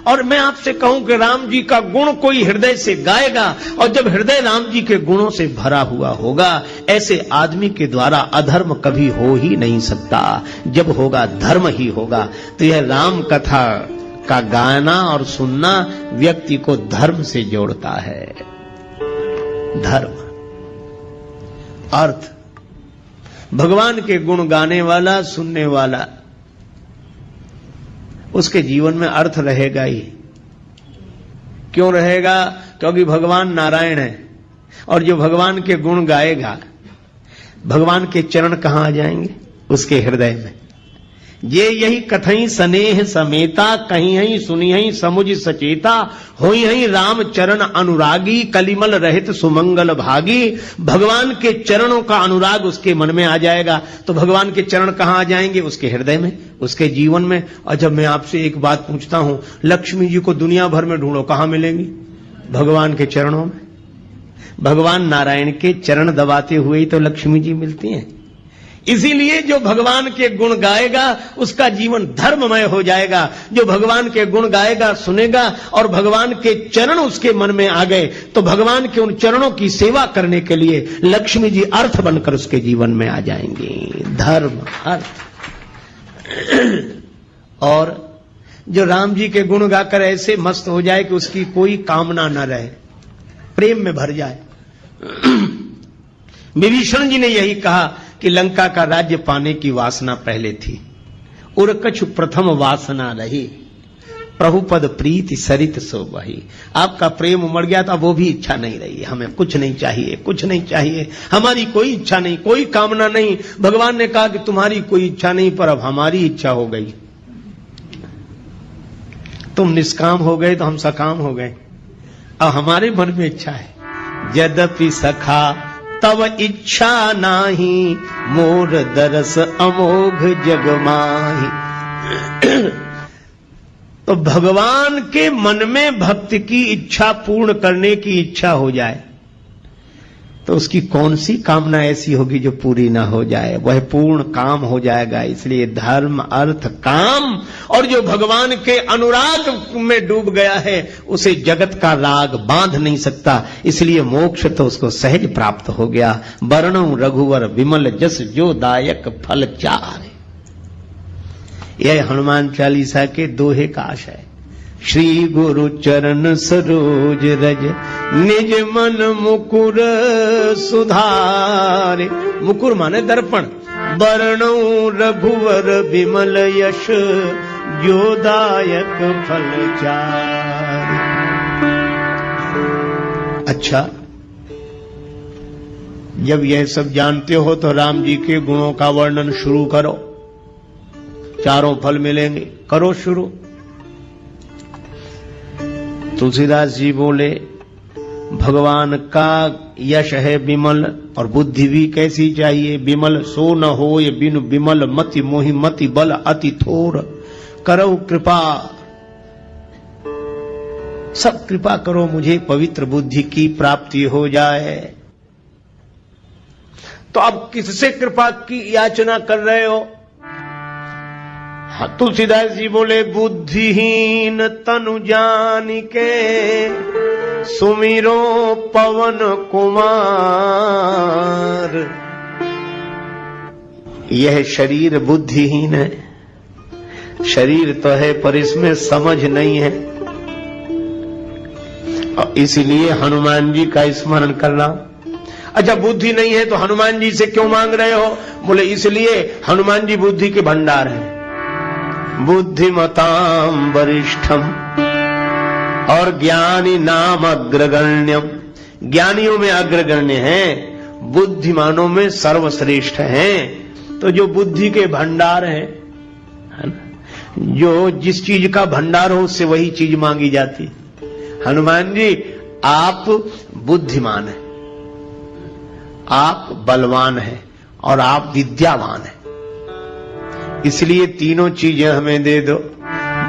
और मैं आपसे कहूं कि राम जी का गुण कोई हृदय से गाएगा, और जब हृदय राम जी के गुणों से भरा हुआ होगा, ऐसे आदमी के द्वारा अधर्म कभी हो ही नहीं सकता। जब होगा धर्म ही होगा। तो यह राम कथा का गाना और सुनना व्यक्ति को धर्म से जोड़ता है। धर्म, अर्थ, भगवान के गुण गाने वाला, सुनने वाला, उसके जीवन में अर्थ रहेगा ही। क्यों रहेगा? क्योंकि भगवान नारायण है, और जो भगवान के गुण गाएगा, भगवान के चरण कहां आ जाएंगे? उसके हृदय में। ये यही कथई स्नेह समेता, कहीं हई सुनी हई समुझ सचेता, होई हई राम चरण अनुरागी, कलिमल रहित सुमंगल भागी। भगवान के चरणों का अनुराग उसके मन में आ जाएगा। तो भगवान के चरण कहाँ आ जाएंगे? उसके हृदय में, उसके जीवन में। और जब मैं आपसे एक बात पूछता हूं, लक्ष्मी जी को दुनिया भर में ढूंढो, कहां मिलेंगी? भगवान के चरणों में। भगवान नारायण के चरण दबाते हुए ही तो लक्ष्मी जी मिलती हैं। इसीलिए जो भगवान के गुण गाएगा उसका जीवन धर्ममय हो जाएगा। जो भगवान के गुण गाएगा, सुनेगा और भगवान के चरण उसके मन में आ गए तो भगवान के उन चरणों की सेवा करने के लिए लक्ष्मी जी अर्थ बनकर उसके जीवन में आ जाएंगी। धर्म, अर्थ। और जो राम जी के गुण गाकर ऐसे मस्त हो जाए कि उसकी कोई कामना न रहे, प्रेम में भर जाए। विभीषण जी ने यही कहा कि लंका का राज्य पाने की वासना पहले थी, उर कछु प्रथम वासना रही, प्रभुपद प्रीति सरित सो बही। आपका प्रेम उमड़ गया था, वो भी इच्छा नहीं रही। हमें कुछ नहीं चाहिए, कुछ नहीं चाहिए, हमारी कोई इच्छा नहीं, कोई कामना नहीं। भगवान ने कहा कि तुम्हारी कोई इच्छा नहीं, पर अब हमारी इच्छा हो गई। तुम निष्काम हो गए तो हम सकाम हो गए। अब हमारे मन में इच्छा है। यद्यपि सखा तब इच्छा नाही, मोर दरस अमोघ जग माही। तो भगवान के मन में भक्त की इच्छा पूर्ण करने की इच्छा हो जाए तो उसकी कौन सी कामना ऐसी होगी जो पूरी ना हो जाए? वह पूर्ण काम हो जाएगा। इसलिए धर्म, अर्थ, काम। और जो भगवान के अनुराग में डूब गया है उसे जगत का राग बांध नहीं सकता। इसलिए मोक्ष तो उसको सहज प्राप्त हो गया। वर्णो रघुवर विमल जस जो दायक फल चार। यह हनुमान चालीसा के दोहे का आशय है। श्री गुरु चरण सरोज रज, निज मन मुकुर सुधारे। मुकुर माने दर्पण। वर्णो रघुवर विमल यश, जो दायक फल चारे। अच्छा, जब यह सब जानते हो तो राम जी के गुणों का वर्णन शुरू करो। चारों फल मिलेंगे, करो शुरू। तुलसीदास जी बोले भगवान का यश है विमल, और बुद्धि भी कैसी चाहिए? विमल सो न होय बिनु विमल, मति मोहि मति बल अति थोर। करो कृपा, सब कृपा करो मुझे पवित्र बुद्धि की प्राप्ति हो जाए। तो अब किससे कृपा की याचना कर रहे हो? तुलसीदास जी बोले बुद्धिहीन तनु जान के, सुमिरो पवन कुमार। यह शरीर बुद्धिहीन है। शरीर तो है पर इसमें समझ नहीं है, और इसलिए हनुमान जी का स्मरण करना। अच्छा, बुद्धि नहीं है तो हनुमान जी से क्यों मांग रहे हो? बोले इसलिए हनुमान जी बुद्धि के भंडार हैं। बुद्धिमताम वरिष्ठम और ज्ञानी नाम अग्रगण्यम। ज्ञानियों में अग्रगण्य हैं, बुद्धिमानों में सर्वश्रेष्ठ हैं। तो जो बुद्धि के भंडार हैं, है ना, जो जिस चीज का भंडार हो उससे वही चीज मांगी जाती। हनुमान जी आप बुद्धिमान हैं, आप बलवान हैं और आप विद्यावान हैं, इसलिए तीनों चीजें हमें दे दो।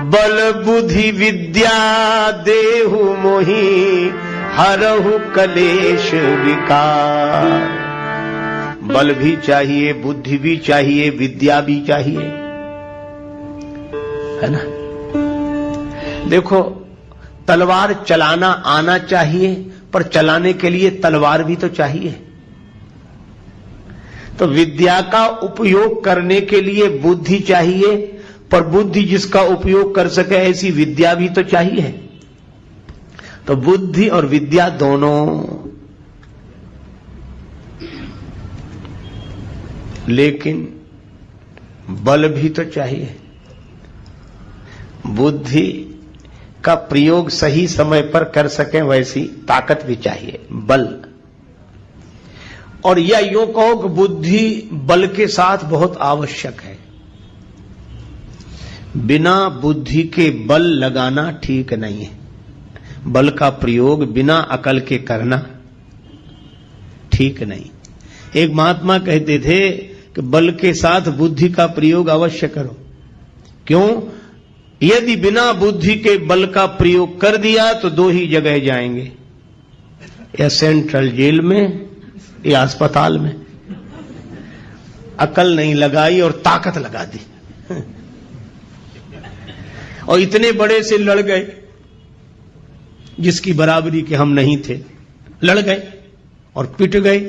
बल बुद्धि विद्या देहु मोहि, हरहु कलेश विकार। बल भी चाहिए, बुद्धि भी चाहिए, विद्या भी चाहिए, है ना। देखो, तलवार चलाना आना चाहिए, पर चलाने के लिए तलवार भी तो चाहिए। तो विद्या का उपयोग करने के लिए बुद्धि चाहिए, पर बुद्धि जिसका उपयोग कर सके ऐसी विद्या भी तो चाहिए। तो बुद्धि और विद्या दोनों, लेकिन बल भी तो चाहिए। बुद्धि का प्रयोग सही समय पर कर सके वैसी ताकत भी चाहिए, बल। और यह यूं कहो कि बुद्धि बल के साथ बहुत आवश्यक है। बिना बुद्धि के बल लगाना ठीक नहीं है। बल का प्रयोग बिना अकल के करना ठीक नहीं। एक महात्मा कहते थे कि बल के साथ बुद्धि का प्रयोग अवश्य करो। क्यों? यदि बिना बुद्धि के बल का प्रयोग कर दिया तो दो ही जगह जाएंगे, या सेंट्रल जेल में या अस्पताल में। अकल नहीं लगाई और ताकत लगा दी और इतने बड़े से लड़ गए जिसकी बराबरी के हम नहीं थे, लड़ गए और पिट गए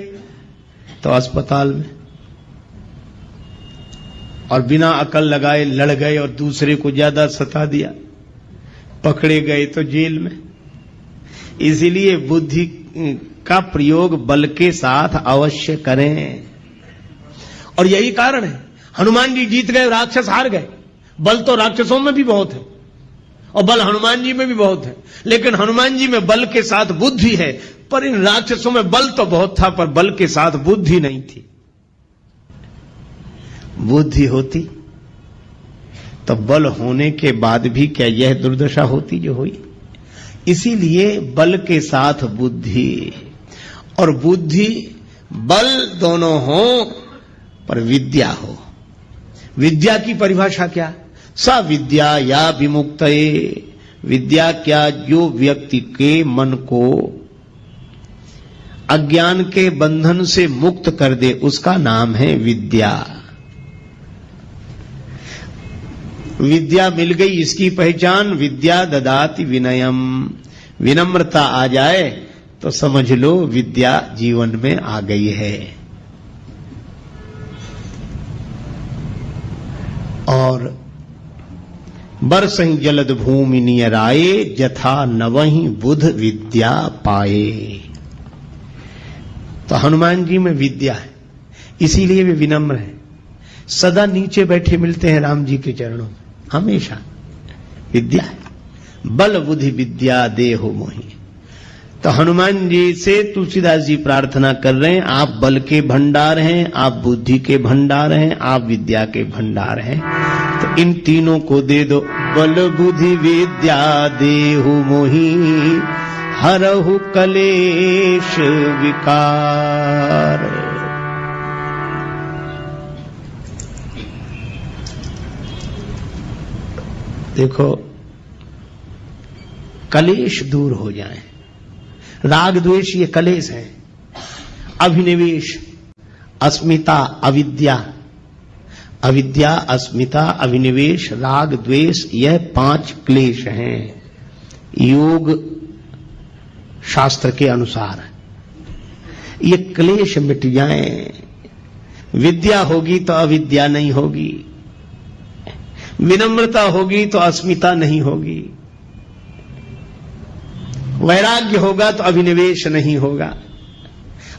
तो अस्पताल में, और बिना अकल लगाए लड़ गए और दूसरे को ज्यादा सता दिया, पकड़े गए तो जेल में। इसीलिए बुद्धि का प्रयोग बल के साथ अवश्य करें। और यही कारण है हनुमान जी जीत गए, राक्षस हार गए। बल तो राक्षसों में भी बहुत है और बल हनुमान जी में भी बहुत है, लेकिन हनुमान जी में बल के साथ बुद्धि है, पर इन राक्षसों में बल तो बहुत था पर बल के साथ बुद्धि नहीं थी। बुद्धि होती तो बल होने के बाद भी क्या यह दुर्दशा होती जो हुई? इसीलिए बल के साथ बुद्धि, और बुद्धि बल दोनों हो पर विद्या हो। विद्या की परिभाषा क्या? सा विद्या या विमुक्तये, विद्या क्या? जो व्यक्ति के मन को अज्ञान के बंधन से मुक्त कर दे, उसका नाम है विद्या। विद्या मिल गई, इसकी पहचान विद्या ददाति विनयम। विनम्रता आ जाए तो समझ लो विद्या जीवन में आ गई है। और बरसहि जलद भूमि नियराए, जथा नवहि बुध विद्या पाए। तो हनुमान जी में विद्या है, इसीलिए वे विनम्र हैं। सदा नीचे बैठे मिलते हैं राम जी के चरणों में, हमेशा विद्या है। बल बुद्धि विद्या देहु मोहि। तो हनुमान जी से तुलसीदास जी प्रार्थना कर रहे हैं, आप बल के भंडार हैं, आप बुद्धि के भंडार हैं, आप विद्या के भंडार हैं, तो इन तीनों को दे दो। बल बुद्धि विद्या देहु मोहि, हरहु कलेश विकार। देखो, कलेश दूर हो जाए। राग द्वेष ये कलेश है। अभिनिवेश, अस्मिता, अविद्या, अविद्या, अस्मिता, अभिनिवेश, राग द्वेष, यह 5 क्लेश हैं योग शास्त्र के अनुसार। ये क्लेश मिट जाएं, विद्या होगी तो अविद्या नहीं होगी, विनम्रता होगी तो अस्मिता नहीं होगी, वैराग्य होगा तो अभिनिवेश नहीं होगा,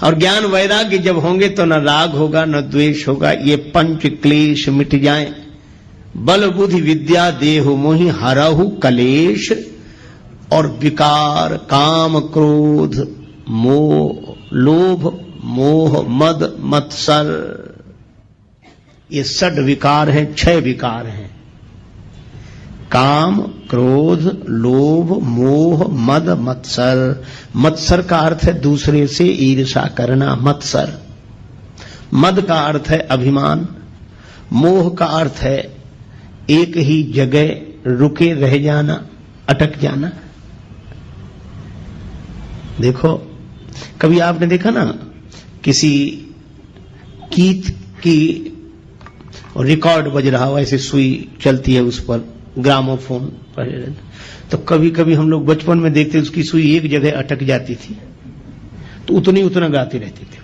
और ज्ञान वैराग्य जब होंगे तो न राग होगा न द्वेष होगा। ये 5 क्लेश मिट जाएं। बल बुद्धि विद्या देहु मोहि, हरहु कलेश और विकार, काम क्रोध मोह, लोभ मोह मद मत्सर, ये 6 विकार हैं, 6 विकार हैं। काम क्रोध लोभ मोह मद मत्सर। मत्सर का अर्थ है दूसरे से ईर्ष्या करना, मत्सर। मद का अर्थ है अभिमान। मोह का अर्थ है एक ही जगह रुके रह जाना, अटक जाना। देखो, कभी आपने देखा ना, किसी गीत की रिकॉर्ड बज रहा हो, ऐसे सुई चलती है उस पर, ग्रामोफोन पर, तो कभी कभी हम लोग बचपन में देखते उसकी सुई एक जगह अटक जाती थी तो उतना गाती रहती थी।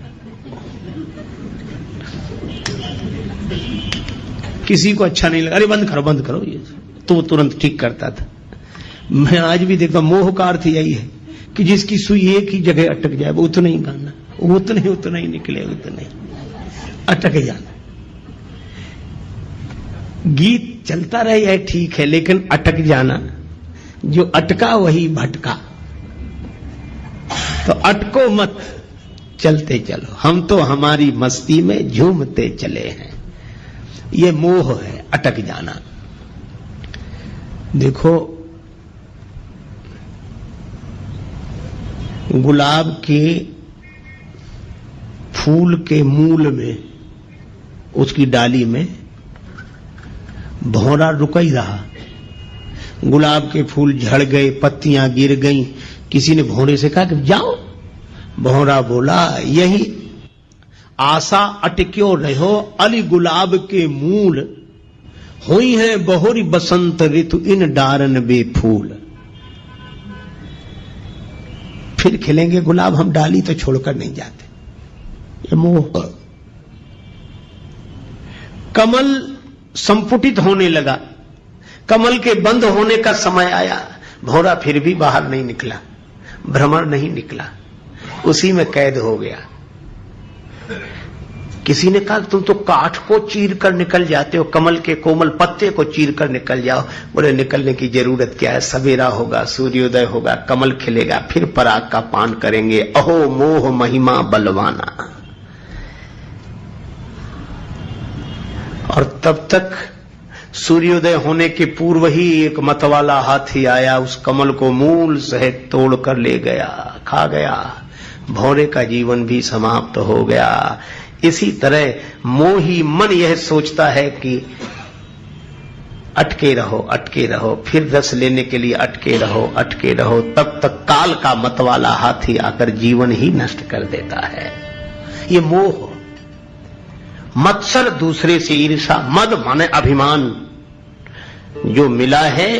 किसी को अच्छा नहीं लगा, अरे बंद करो ये, तो वो तुरंत ठीक करता था। मैं आज भी देखता, मोह का अर्थ यही है कि जिसकी सुई एक ही जगह अटक जाए वो उतना ही गाना, उतना ही निकले, उतना ही अटक जाना। गीत चलता रहे है ठीक है, लेकिन अटक जाना, जो अटका वही भटका। तो अटको मत, चलते चलो, हम तो हमारी मस्ती में झूमते चले हैं। ये मोह है, अटक जाना। देखो, गुलाब के फूल के मूल में, उसकी डाली में भौरा रुका ही रहा। गुलाब के फूल झड़ गए, पत्तियां गिर गईं। किसी ने भौरे से कहा कि जाओ। भौरा बोला, यही आशा अटक्यो रहो, अली गुलाब के मूल, हुई है बहुरी बसंत ऋतु इन डारन बेफूल। फिर खिलेंगे गुलाब, हम डाली तो छोड़कर नहीं जाते। ये मोह। कमल संपुटित होने लगा, कमल के बंद होने का समय आया। भौरा फिर भी बाहर नहीं निकला, भ्रमण नहीं निकला, उसी में कैद हो गया। किसी ने कहा तुम तो काठ को चीर कर निकल जाते हो, कमल के कोमल पत्ते को चीर कर निकल जाओ। बोले निकलने की जरूरत क्या है, सवेरा होगा, सूर्योदय होगा, कमल खिलेगा, फिर पराग का पान करेंगे। अहो मोह महिमा बलवाना। और तब तक सूर्योदय होने के पूर्व ही एक मतवाला हाथी आया, उस कमल को मूल सहित तोड़ कर ले गया, खा गया। भौरे का जीवन भी समाप्त हो गया। इसी तरह मोही मन यह सोचता है कि अटके रहो, अटके रहो, फिर रस लेने के लिए अटके रहो, अटके रहो, तब तक काल का मतवाला हाथी आकर जीवन ही नष्ट कर देता है। ये मोह। मत्सर, दूसरे से ईर्षा। मद माने अभिमान। जो मिला है,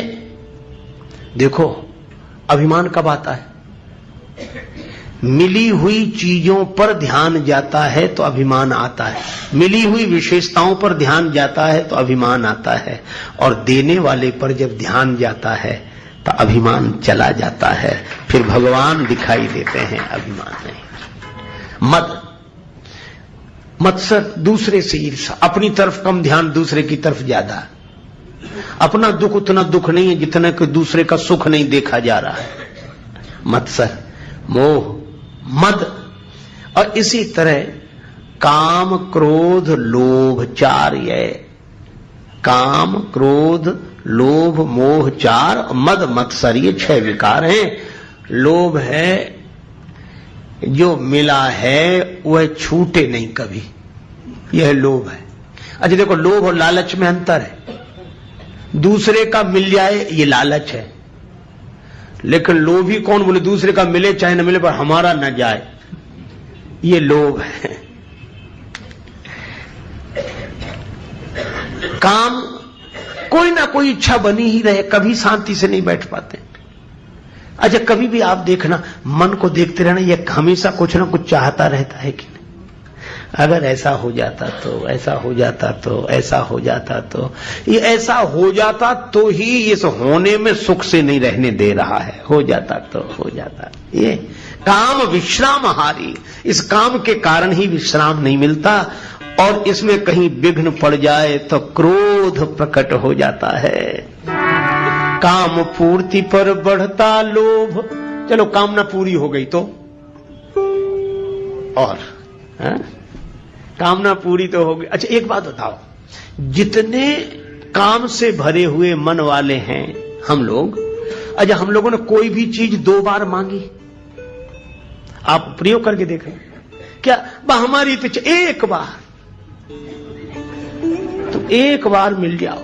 देखो अभिमान कब आता है? मिली हुई चीजों पर ध्यान जाता है तो अभिमान आता है, मिली हुई विशेषताओं पर ध्यान जाता है तो अभिमान आता है, और देने वाले पर जब ध्यान जाता है तो अभिमान चला जाता है। फिर भगवान दिखाई देते हैं, अभिमान नहीं। मद, मत्सर, दूसरे से ईर्षा, अपनी तरफ कम ध्यान, दूसरे की तरफ ज्यादा। अपना दुख उतना दुख नहीं है जितना कि दूसरे का सुख नहीं देखा जा रहा है। मत्सर, मोह, मद। और इसी तरह काम, क्रोध, लोभ, चार। ये काम, क्रोध, लोभ, मोह, चार। मद, मत्सर, ये 6 विकार हैं। लोभ है, जो मिला है वह छूटे नहीं कभी, यह लोभ है। अच्छा देखो, लोभ और लालच में अंतर है। दूसरे का मिल जाए ये लालच है, लेकिन लोभी कौन? बोले दूसरे का मिले चाहे न मिले पर हमारा न जाए, ये लोभ है। काम, कोई ना कोई इच्छा बनी ही रहे, कभी शांति से नहीं बैठ पाते। अच्छा कभी भी आप देखना, मन को देखते रहना, ये हमेशा कुछ ना कुछ चाहता रहता है कि नहीं? अगर ऐसा हो जाता तो, ऐसा हो जाता तो, ऐसा हो जाता तो। ये ऐसा हो जाता तो ही इस होने में सुख से नहीं रहने दे रहा है। हो जाता तो हो जाता। ये काम विश्रामहारी, इस काम के कारण ही विश्राम नहीं मिलता, और इसमें कहीं विघ्न पड़ जाए तो क्रोध प्रकट हो जाता है। काम पूर्ति पर बढ़ता लोभ। चलो कामना पूरी हो गई तो, और कामना पूरी तो हो गई। अच्छा एक बात बताओ, जितने काम से भरे हुए मन वाले हैं हम लोग, अच्छा हम लोगों ने कोई भी चीज 2 बार मांगी? आप प्रयोग करके देखें, क्या हमारी तो एक बार, तो एक बार मिल जाओ,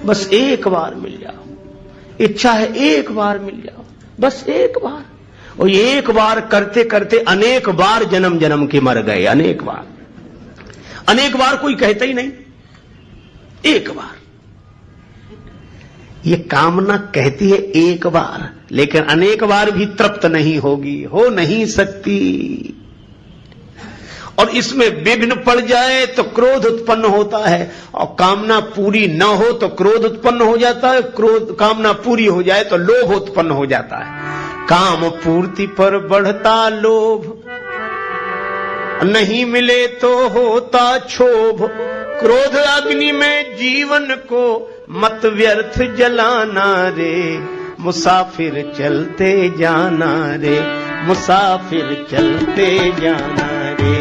बस एक बार मिल जाओ। इच्छा है एक बार मिल जाओ, बस एक बार। और एक बार करते करते अनेक बार जन्म जन्म के मर गए। अनेक बार, अनेक बार कोई कहता ही नहीं, एक बार। ये कामना कहती है एक बार, लेकिन अनेक बार भी तृप्त नहीं होगी, हो नहीं सकती। और इसमें विघ्न पड़ जाए तो क्रोध उत्पन्न होता है, और कामना पूरी न हो तो क्रोध उत्पन्न हो जाता है, क्रोध, कामना पूरी हो जाए तो लोभ उत्पन्न हो जाता है। काम पूर्ति पर बढ़ता लोभ, नहीं मिले तो होता क्षोभ। क्रोध अग्नि में जीवन को मत व्यर्थ जलाना रे, मुसाफिर चलते जाना रे, मुसाफिर चलते जाना रे।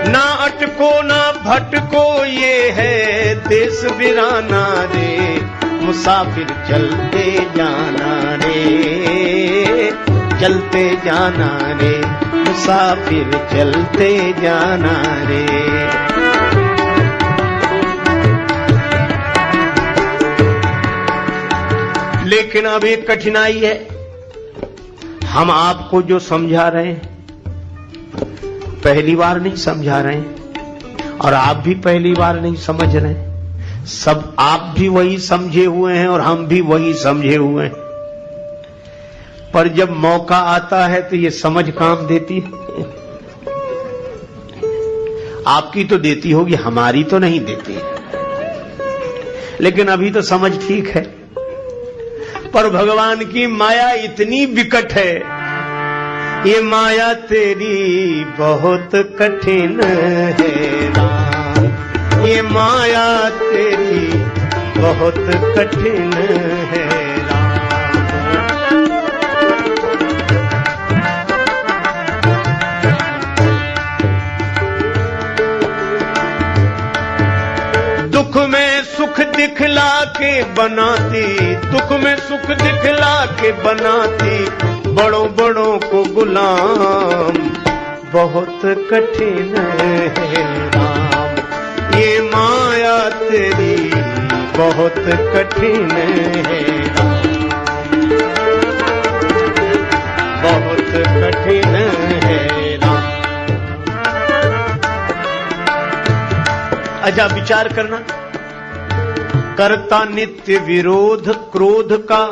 ना अटको ना भटको, ये है देश बिराना रे, मुसाफिर चलते जाना रे, चलते जाना रे, मुसाफिर चलते जाना रे। लेकिन अब एक कठिनाई है, हम आपको जो समझा रहे हैं पहली बार नहीं समझा रहे हैं, और आप भी पहली बार नहीं समझ रहे हैं। सब आप भी वही समझे हुए हैं और हम भी वही समझे हुए हैं, पर जब मौका आता है तो ये समझ काम देती है। आपकी तो देती होगी, हमारी तो नहीं देती, लेकिन अभी तो समझ ठीक है। पर भगवान की माया इतनी विकट है, ये माया तेरी बहुत कठिन है राम, ये माया तेरी बहुत कठिन है राम। दुख में सुख दिखला के बनाती, दुख में सुख दिखला के बनाती, बड़ों बड़ों को गुलाम बहुत कठिन है राम, ये माया तेरी बहुत कठिन है राम, बहुत कठिन है राम। अच्छा विचार करना, करता नित्य विरोध क्रोध का,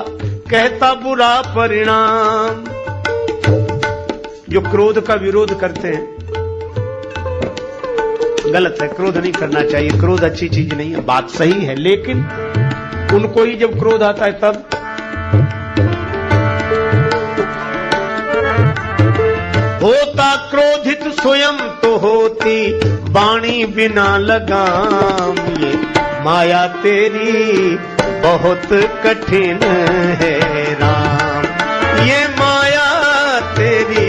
कहता बुरा परिणाम। जो क्रोध का विरोध करते हैं गलत है, क्रोध नहीं करना चाहिए, क्रोध अच्छी चीज नहीं है, बात सही है, लेकिन उनको ही जब क्रोध आता है तब होता क्रोधित स्वयं तो होती वाणी बिना लगाम, ये माया तेरी बहुत कठिन है राम, ये माया तेरी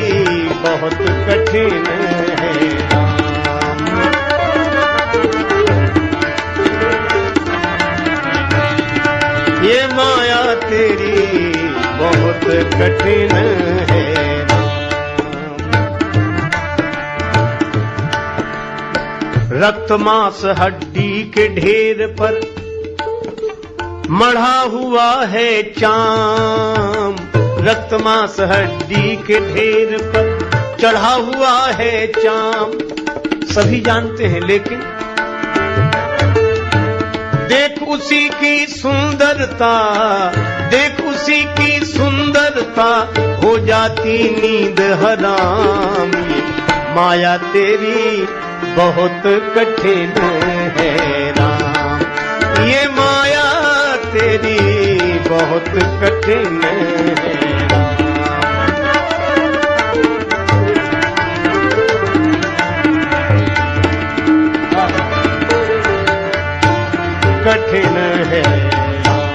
बहुत कठिन है राम। ये माया तेरी बहुत कठिन है राम। रक्त मांस हड्डी के ढेर पर मढ़ा हुआ है चाम, रक्त मांस हड्डी के ढेर पर चढ़ा हुआ है चाम। सभी जानते हैं, लेकिन देख उसी की सुंदरता, देख उसी की सुंदरता, हो जाती नींद हराम, ये माया तेरी बहुत कठिन है राम, ये माया तेरी बहुत कठिन है राम। कठिन है राम।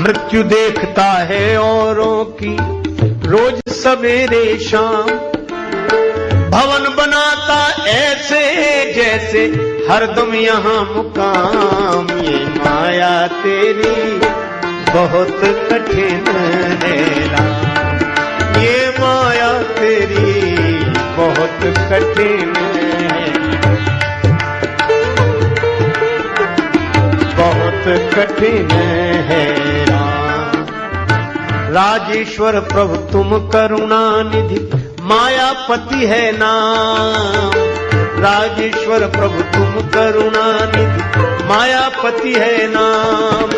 मृत्यु देखता है औरों की रोज सवेरे शाम, भवन बनाता ऐसे जैसे हरदम यहाँ मुकाम, ये माया तेरी बहुत कठिन है राम, ये माया तेरी बहुत कठिन है, बहुत कठिन है राम। राजेश्वर प्रभु तुम करुणा निधि, मायापति है नाम, राजेश्वर प्रभु तुम करुणा निधि, मायापति है नाम।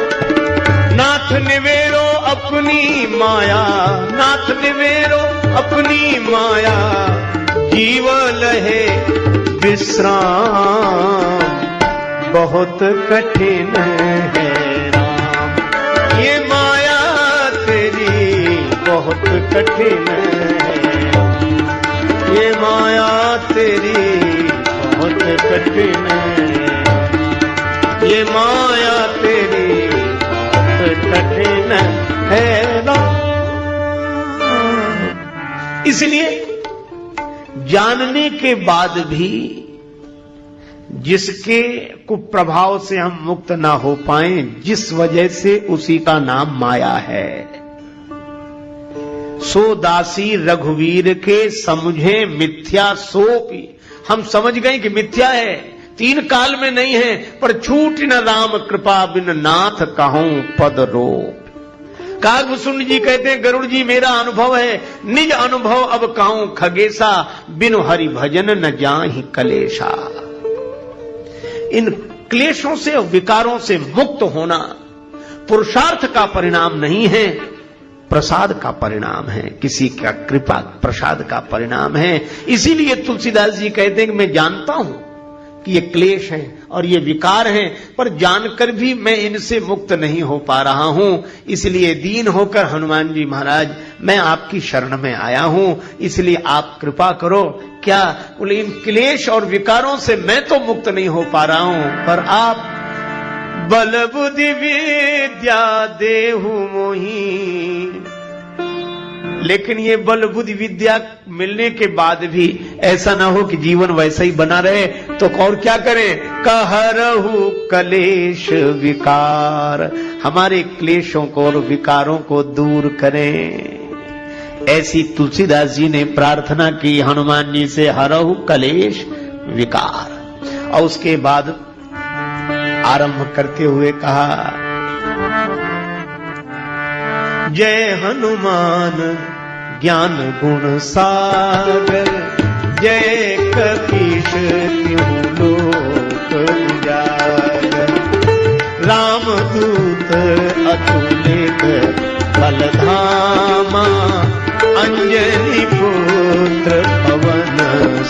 नाथ निवेरो अपनी माया, नाथ निवेरो अपनी माया, जीव लहे विश्राम, बहुत कठिन है राम, ये माया तेरी बहुत कठिन है, ये माया तेरी बहुत कठिन है, ये माया तेरी बहुत कठिन है राम। इसलिए जानने के बाद भी जिसके कुप्रभाव से हम मुक्त ना हो पाए, जिस वजह से उसी का नाम माया है। सो दासी रघुवीर के समझे मिथ्या सोपी। हम समझ गए कि मिथ्या है, 3 काल में नहीं है, पर छूट न राम कृपा बिन नाथ कहूं पद रोप। कागभूषण जी कहते हैं, गरुड़ जी मेरा अनुभव है, निज अनुभव अब कहूं खगेशा, बिनु हरि भजन न जाहि कलेशा। इन क्लेशों से और विकारों से मुक्त होना पुरुषार्थ का परिणाम नहीं है, प्रसाद का परिणाम है, किसी का कृपा प्रसाद का परिणाम है। इसीलिए तुलसीदास जी कहते हैं कि मैं जानता हूं कि ये क्लेश हैं और ये विकार हैं, पर जानकर भी मैं इनसे मुक्त नहीं हो पा रहा हूं। इसलिए दीन होकर हनुमान जी महाराज मैं आपकी शरण में आया हूं, इसलिए आप कृपा करो। क्या बोले, इन क्लेश और विकारों से मैं तो मुक्त नहीं हो पा रहा हूं, पर आप बल बुद्धि विद्या देहु मोही। लेकिन ये बल बुद्धि विद्या मिलने के बाद भी ऐसा ना हो कि जीवन वैसा ही बना रहे, तो और क्या करें? कहरहु कलेश विकार, हमारे क्लेशों को और विकारों को दूर करें। ऐसी तुलसीदास जी ने प्रार्थना की हनुमान जी से, हरहु कलेश विकार। और उसके बाद आरंभ करते हुए कहा, जय हनुमान ज्ञान गुण सागर, जय कपीश तिहु लोक उजागर। रामदूत अतुलित बलधामा, अंजनी पुत्र पवन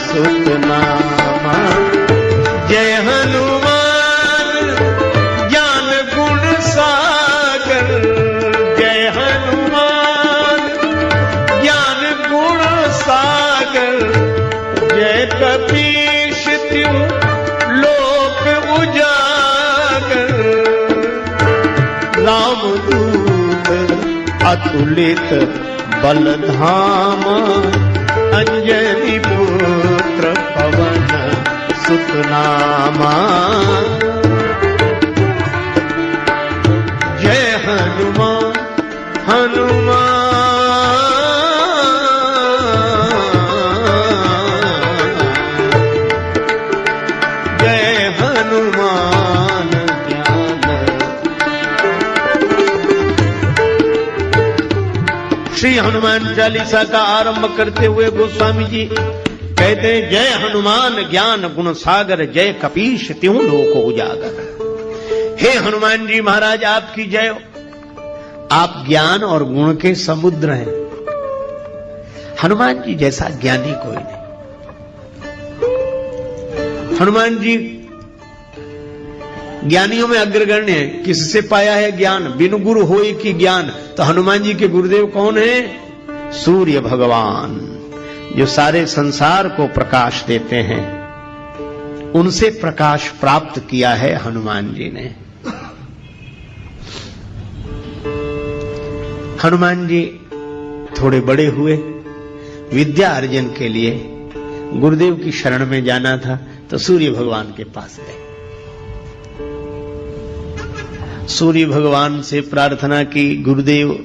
सुत नामा। जय हनुमान ज्ञान गुण सागर, जय हनुमान ज्ञान गुण सागर। जय कपीश तिहु लोक उजागर। रामदूत अतुलित बलधामा, अंजनी पुत्र पवन सुत नामा। जय हनुमान हनुमान, जय हनुमान ज्ञान। श्री हनुमान चालीसा का आरंभ करते हुए गोस्वामी जी कहते हैं, जय हनुमान ज्ञान गुण सागर, जय कपीश तिहु लोक उजागर। हे हनुमान जी महाराज आपकी जय हो, आप ज्ञान और गुण के समुद्र हैं। हनुमान जी जैसा ज्ञानी कोई नहीं। हनुमान जी ज्ञानियों में अग्रगण्य है। किससे पाया है ज्ञान? बिनु गुरु होय कि ज्ञान। तो हनुमान जी के गुरुदेव कौन है? सूर्य भगवान, जो सारे संसार को प्रकाश देते हैं। उनसे प्रकाश प्राप्त किया है हनुमान जी ने। हनुमान जी थोड़े बड़े हुए, विद्या अर्जन के लिए गुरुदेव की शरण में जाना था, तो सूर्य भगवान के पास गए। सूर्य भगवान से प्रार्थना की, गुरुदेव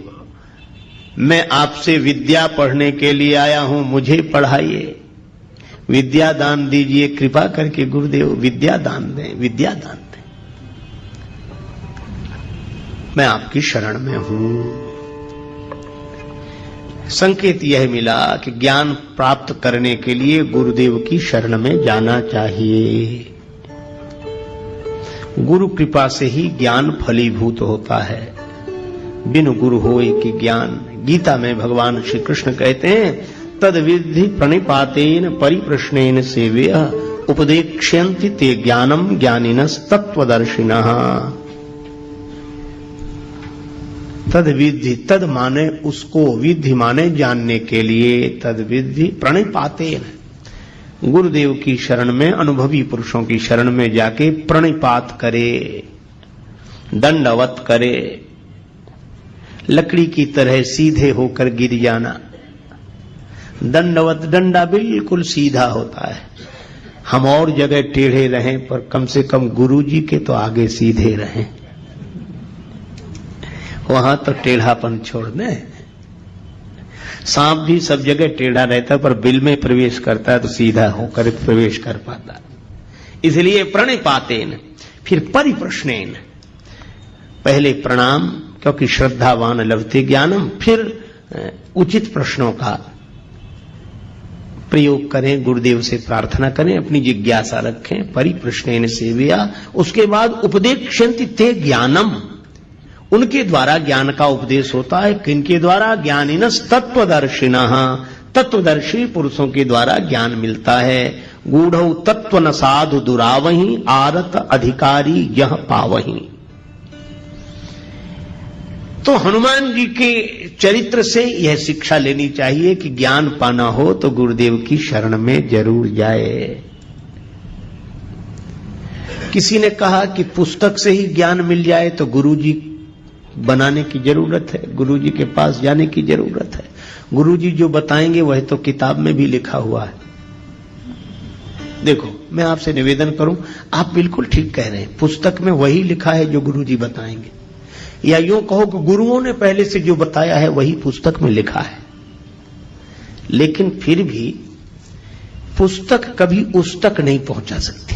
मैं आपसे विद्या पढ़ने के लिए आया हूं, मुझे पढ़ाइए, विद्या दान दीजिए, कृपा करके गुरुदेव विद्या दान दें, विद्या दान दें। मैं आपकी शरण में हूं। संकेत यह मिला कि ज्ञान प्राप्त करने के लिए गुरुदेव की शरण में जाना चाहिए। गुरु कृपा से ही ज्ञान फलीभूत होता है। बिनु गुरु होय कि ज्ञान। गीता में भगवान श्री कृष्ण कहते हैं, तद विद्धि प्रणिपातेन परिप्रश्नेन सेव्य उपदेक्ष्यन्ति ते ज्ञानम ज्ञानिनस् तत्वदर्शिनः। तद विद्धि, तद माने उसको, विधि माने जानने के लिए। तद विद्धि प्रणिपातेन, गुरुदेव की शरण में, अनुभवी पुरुषों की शरण में जाके प्रणिपात करे, दंडवत करे, लकड़ी की तरह सीधे होकर गिर जाना। दंडवत, डंडा बिल्कुल सीधा होता है। हम और जगह टेढ़े रहें पर कम से कम गुरु जी के तो आगे सीधे रहें, वहां तो टेढ़ापन छोड़ दें। सांप भी सब जगह टेढ़ा रहता है पर बिल में प्रवेश करता है तो सीधा होकर प्रवेश कर पाता। इसलिए प्रणिपातेन, फिर परिप्रश्नेन, पहले प्रणाम क्योंकि श्रद्धावान लभते ज्ञानम, फिर उचित प्रश्नों का प्रयोग करें, गुरुदेव से प्रार्थना करें, अपनी जिज्ञासा रखें। परिप्रश्नेन सेवया, उसके बाद उपदेक्षन्ति ते ज्ञानम, उनके द्वारा ज्ञान का उपदेश होता है। किनके द्वारा? ज्ञानिनस तत्वदर्शिनः, तत्वदर्शी पुरुषों के द्वारा ज्ञान मिलता है। गूढ़ौ तत्व न साधु दुरावही, आरत अधिकारी यह पावही। तो हनुमान जी के चरित्र से यह शिक्षा लेनी चाहिए कि ज्ञान पाना हो तो गुरुदेव की शरण में जरूर जाए। किसी ने कहा कि पुस्तक से ही ज्ञान मिल जाए तो गुरुजी बनाने की जरूरत है, गुरुजी के पास जाने की जरूरत है। गुरुजी जो बताएंगे वह तो किताब में भी लिखा हुआ है। देखो, मैं आपसे निवेदन करूं, आप बिल्कुल ठीक कह रहे हैं, पुस्तक में वही लिखा है जो गुरुजी बताएंगे, या यूं कहो कि गुरुओं ने पहले से जो बताया है वही पुस्तक में लिखा है। लेकिन फिर भी पुस्तक कभी उस तक नहीं पहुंचा सकती।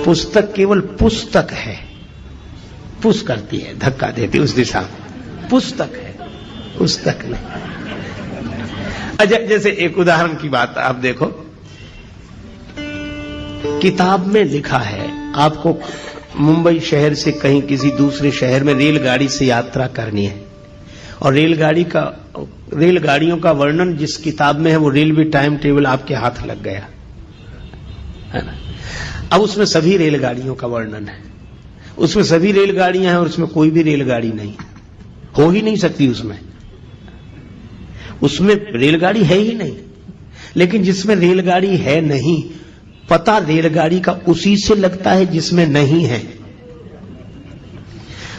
पुस्तक केवल पुस्तक है, पुश करती है, धक्का देती उस दिशा में, पुस्तक है, पुस्तक नहीं। अच्छा, जैसे एक उदाहरण की बात आप देखो, किताब में लिखा है आपको मुंबई शहर से कहीं किसी दूसरे शहर में रेलगाड़ी से यात्रा करनी है, और रेलगाड़ियों का वर्णन जिस किताब में है वो रेलवे टाइम टेबल आपके हाथ लग गया है ना। अब उसमें सभी रेलगाड़ियों का वर्णन है, उसमें सभी रेलगाड़ियां हैं और उसमें कोई भी रेलगाड़ी नहीं, हो ही नहीं सकती उसमें रेलगाड़ी है ही नहीं। लेकिन जिसमें रेलगाड़ी है नहीं, पता रेलगाड़ी का उसी से लगता है जिसमें नहीं है।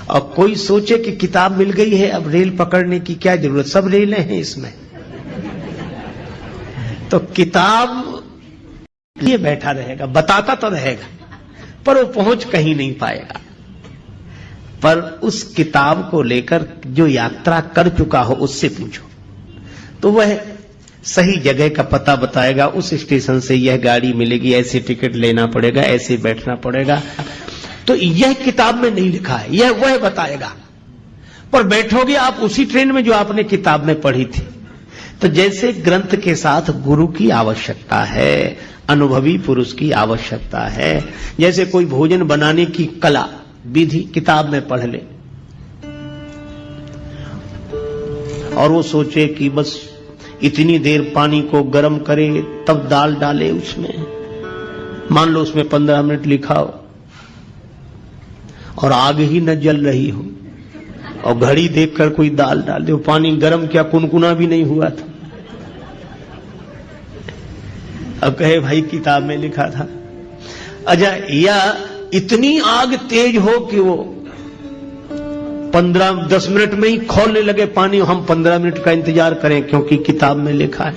और कोई सोचे कि किताब मिल गई है, अब रेल पकड़ने की क्या जरूरत, सब रेलें हैं इसमें। तो किताब लिए बैठा रहेगा, बताता तो रहेगा पर वो पहुंच कहीं नहीं पाएगा। पर उस किताब को लेकर जो यात्रा कर चुका हो उससे पूछो तो वह सही जगह का पता बताएगा। उस स्टेशन से यह गाड़ी मिलेगी, ऐसे टिकट लेना पड़ेगा, ऐसे बैठना पड़ेगा। तो यह किताब में नहीं लिखा है, यह वह बताएगा। पर बैठोगे आप उसी ट्रेन में जो आपने किताब में पढ़ी थी। तो जैसे ग्रंथ के साथ गुरु की आवश्यकता है, अनुभवी पुरुष की आवश्यकता है। जैसे कोई भोजन बनाने की कला विधि किताब में पढ़ ले और वो सोचे कि बस इतनी देर पानी को गर्म करे तब दाल डाले उसमें, मान लो उसमें 15 मिनट लिखा हो और आग ही न जल रही हो और घड़ी देखकर कोई दाल डाल दे, पानी गर्म क्या कुनकुना भी नहीं हुआ था। अब कहे भाई किताब में लिखा था। अच्छा, या इतनी आग तेज हो कि वो 15-10 मिनट में ही खौलने लगे पानी, हम 15 मिनट का इंतजार करें क्योंकि किताब में लिखा है।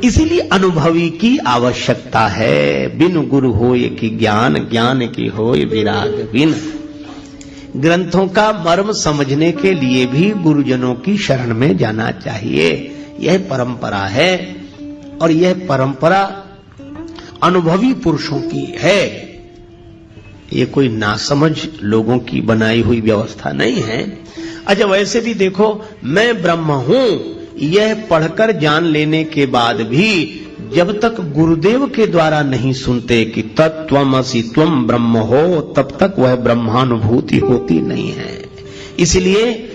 इसीलिए अनुभवी की आवश्यकता है। बिन गुरु होय कि ज्ञान, ज्ञान की होय विराग बिन। ग्रंथों का मर्म समझने के लिए भी गुरुजनों की शरण में जाना चाहिए। यह परंपरा है और यह परंपरा अनुभवी पुरुषों की है। ये कोई नासमझ लोगों की बनाई हुई व्यवस्था नहीं है। अच्छा, वैसे भी देखो, मैं ब्रह्म हूं यह पढ़कर जान लेने के बाद भी जब तक गुरुदेव के द्वारा नहीं सुनते कि तत्त्वमसि त्वं ब्रह्म हो, तब तक वह ब्रह्मानुभूति होती नहीं है। इसलिए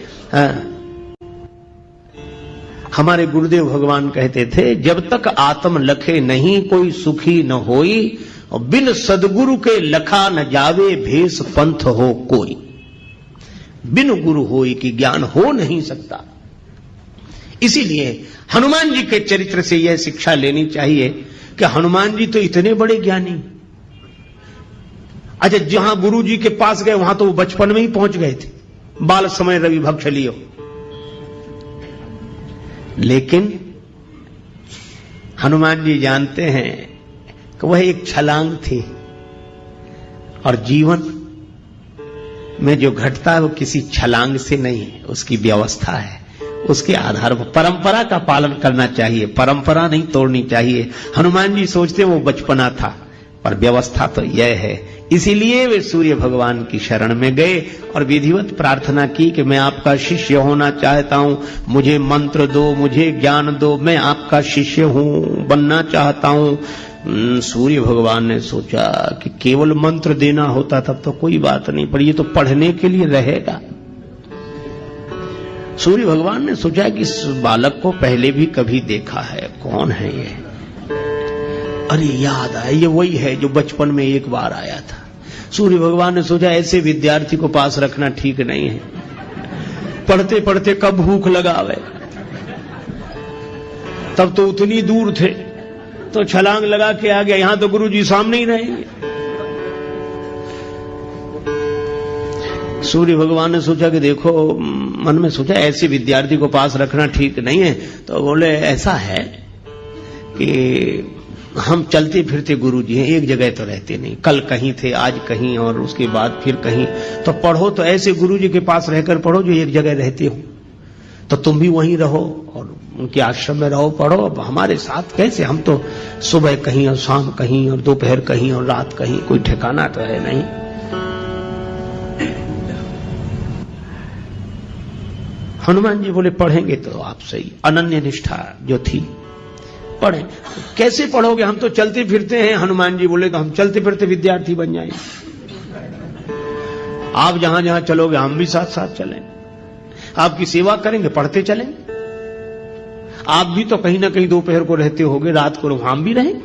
हमारे गुरुदेव भगवान कहते थे, जब तक आत्म लखे नहीं कोई सुखी न होई, और बिन सदगुरु के लखा न जावे भेष पंथ हो कोई। बिन गुरु होई कि ज्ञान हो नहीं सकता। इसीलिए हनुमान जी के चरित्र से यह शिक्षा लेनी चाहिए कि हनुमान जी तो इतने बड़े ज्ञानी। अच्छा, जहां गुरु जी के पास गए वहां तो वो बचपन में ही पहुंच गए थे, बाल समय रवि भक्ष लियो। लेकिन हनुमान जी जानते हैं कि वह एक छलांग थी और जीवन में जो घटता है वो किसी छलांग से नहीं है, उसकी व्यवस्था है। उसके आधार पर परंपरा का पालन करना चाहिए, परंपरा नहीं तोड़नी चाहिए। हनुमान जी सोचते वो बचपना था, पर व्यवस्था तो यह है। इसीलिए वे सूर्य भगवान की शरण में गए और विधिवत प्रार्थना की कि मैं आपका शिष्य होना चाहता हूं, मुझे मंत्र दो, मुझे ज्ञान दो, मैं आपका शिष्य हूं, बनना चाहता हूं। सूर्य भगवान ने सोचा कि केवल मंत्र देना होता तब तो कोई बात नहीं, पर ये तो पढ़ने के लिए रहेगा। सूर्य भगवान ने सोचा कि इस बालक को पहले भी कभी देखा है, कौन है ये? अरे याद आया, ये वही है जो बचपन में एक बार आया था। सूर्य भगवान ने सोचा ऐसे विद्यार्थी को पास रखना ठीक नहीं है, पढ़ते पढ़ते कब भूख लगावे। तब तो उतनी दूर थे तो छलांग लगा के आ गया, यहां तो गुरुजी सामने ही रहेंगे। सूर्य भगवान ने सोचा कि देखो, मन में सोचा ऐसे विद्यार्थी को पास रखना ठीक नहीं है। तो बोले ऐसा है कि हम चलते फिरते गुरुजी हैं, एक जगह तो रहते नहीं, कल कहीं थे, आज कहीं और उसके बाद फिर कहीं। तो पढ़ो तो ऐसे गुरुजी के पास रहकर पढ़ो जो एक जगह रहते हो, तो तुम भी वहीं रहो और उनके आश्रम में रहो, पढ़ो। अब हमारे साथ कैसे, हम तो सुबह कहीं और शाम कहीं और दोपहर कहीं और रात कहीं, कोई ठिकाना तो है नहीं। हनुमान जी बोले पढ़ेंगे तो आप सही। अनन्य निष्ठा जो थी, पढ़े। कैसे पढ़ोगे, हम तो चलते फिरते हैं। हनुमान जी बोले तो हम चलते फिरते विद्यार्थी बन जाएंगे, आप जहां जहां चलोगे हम भी साथ साथ चलेंगे, आपकी सेवा करेंगे, पढ़ते चलेंगे। आप भी तो कहीं ना कहीं दोपहर को रहते होगे, रात को हम भी रहेंगे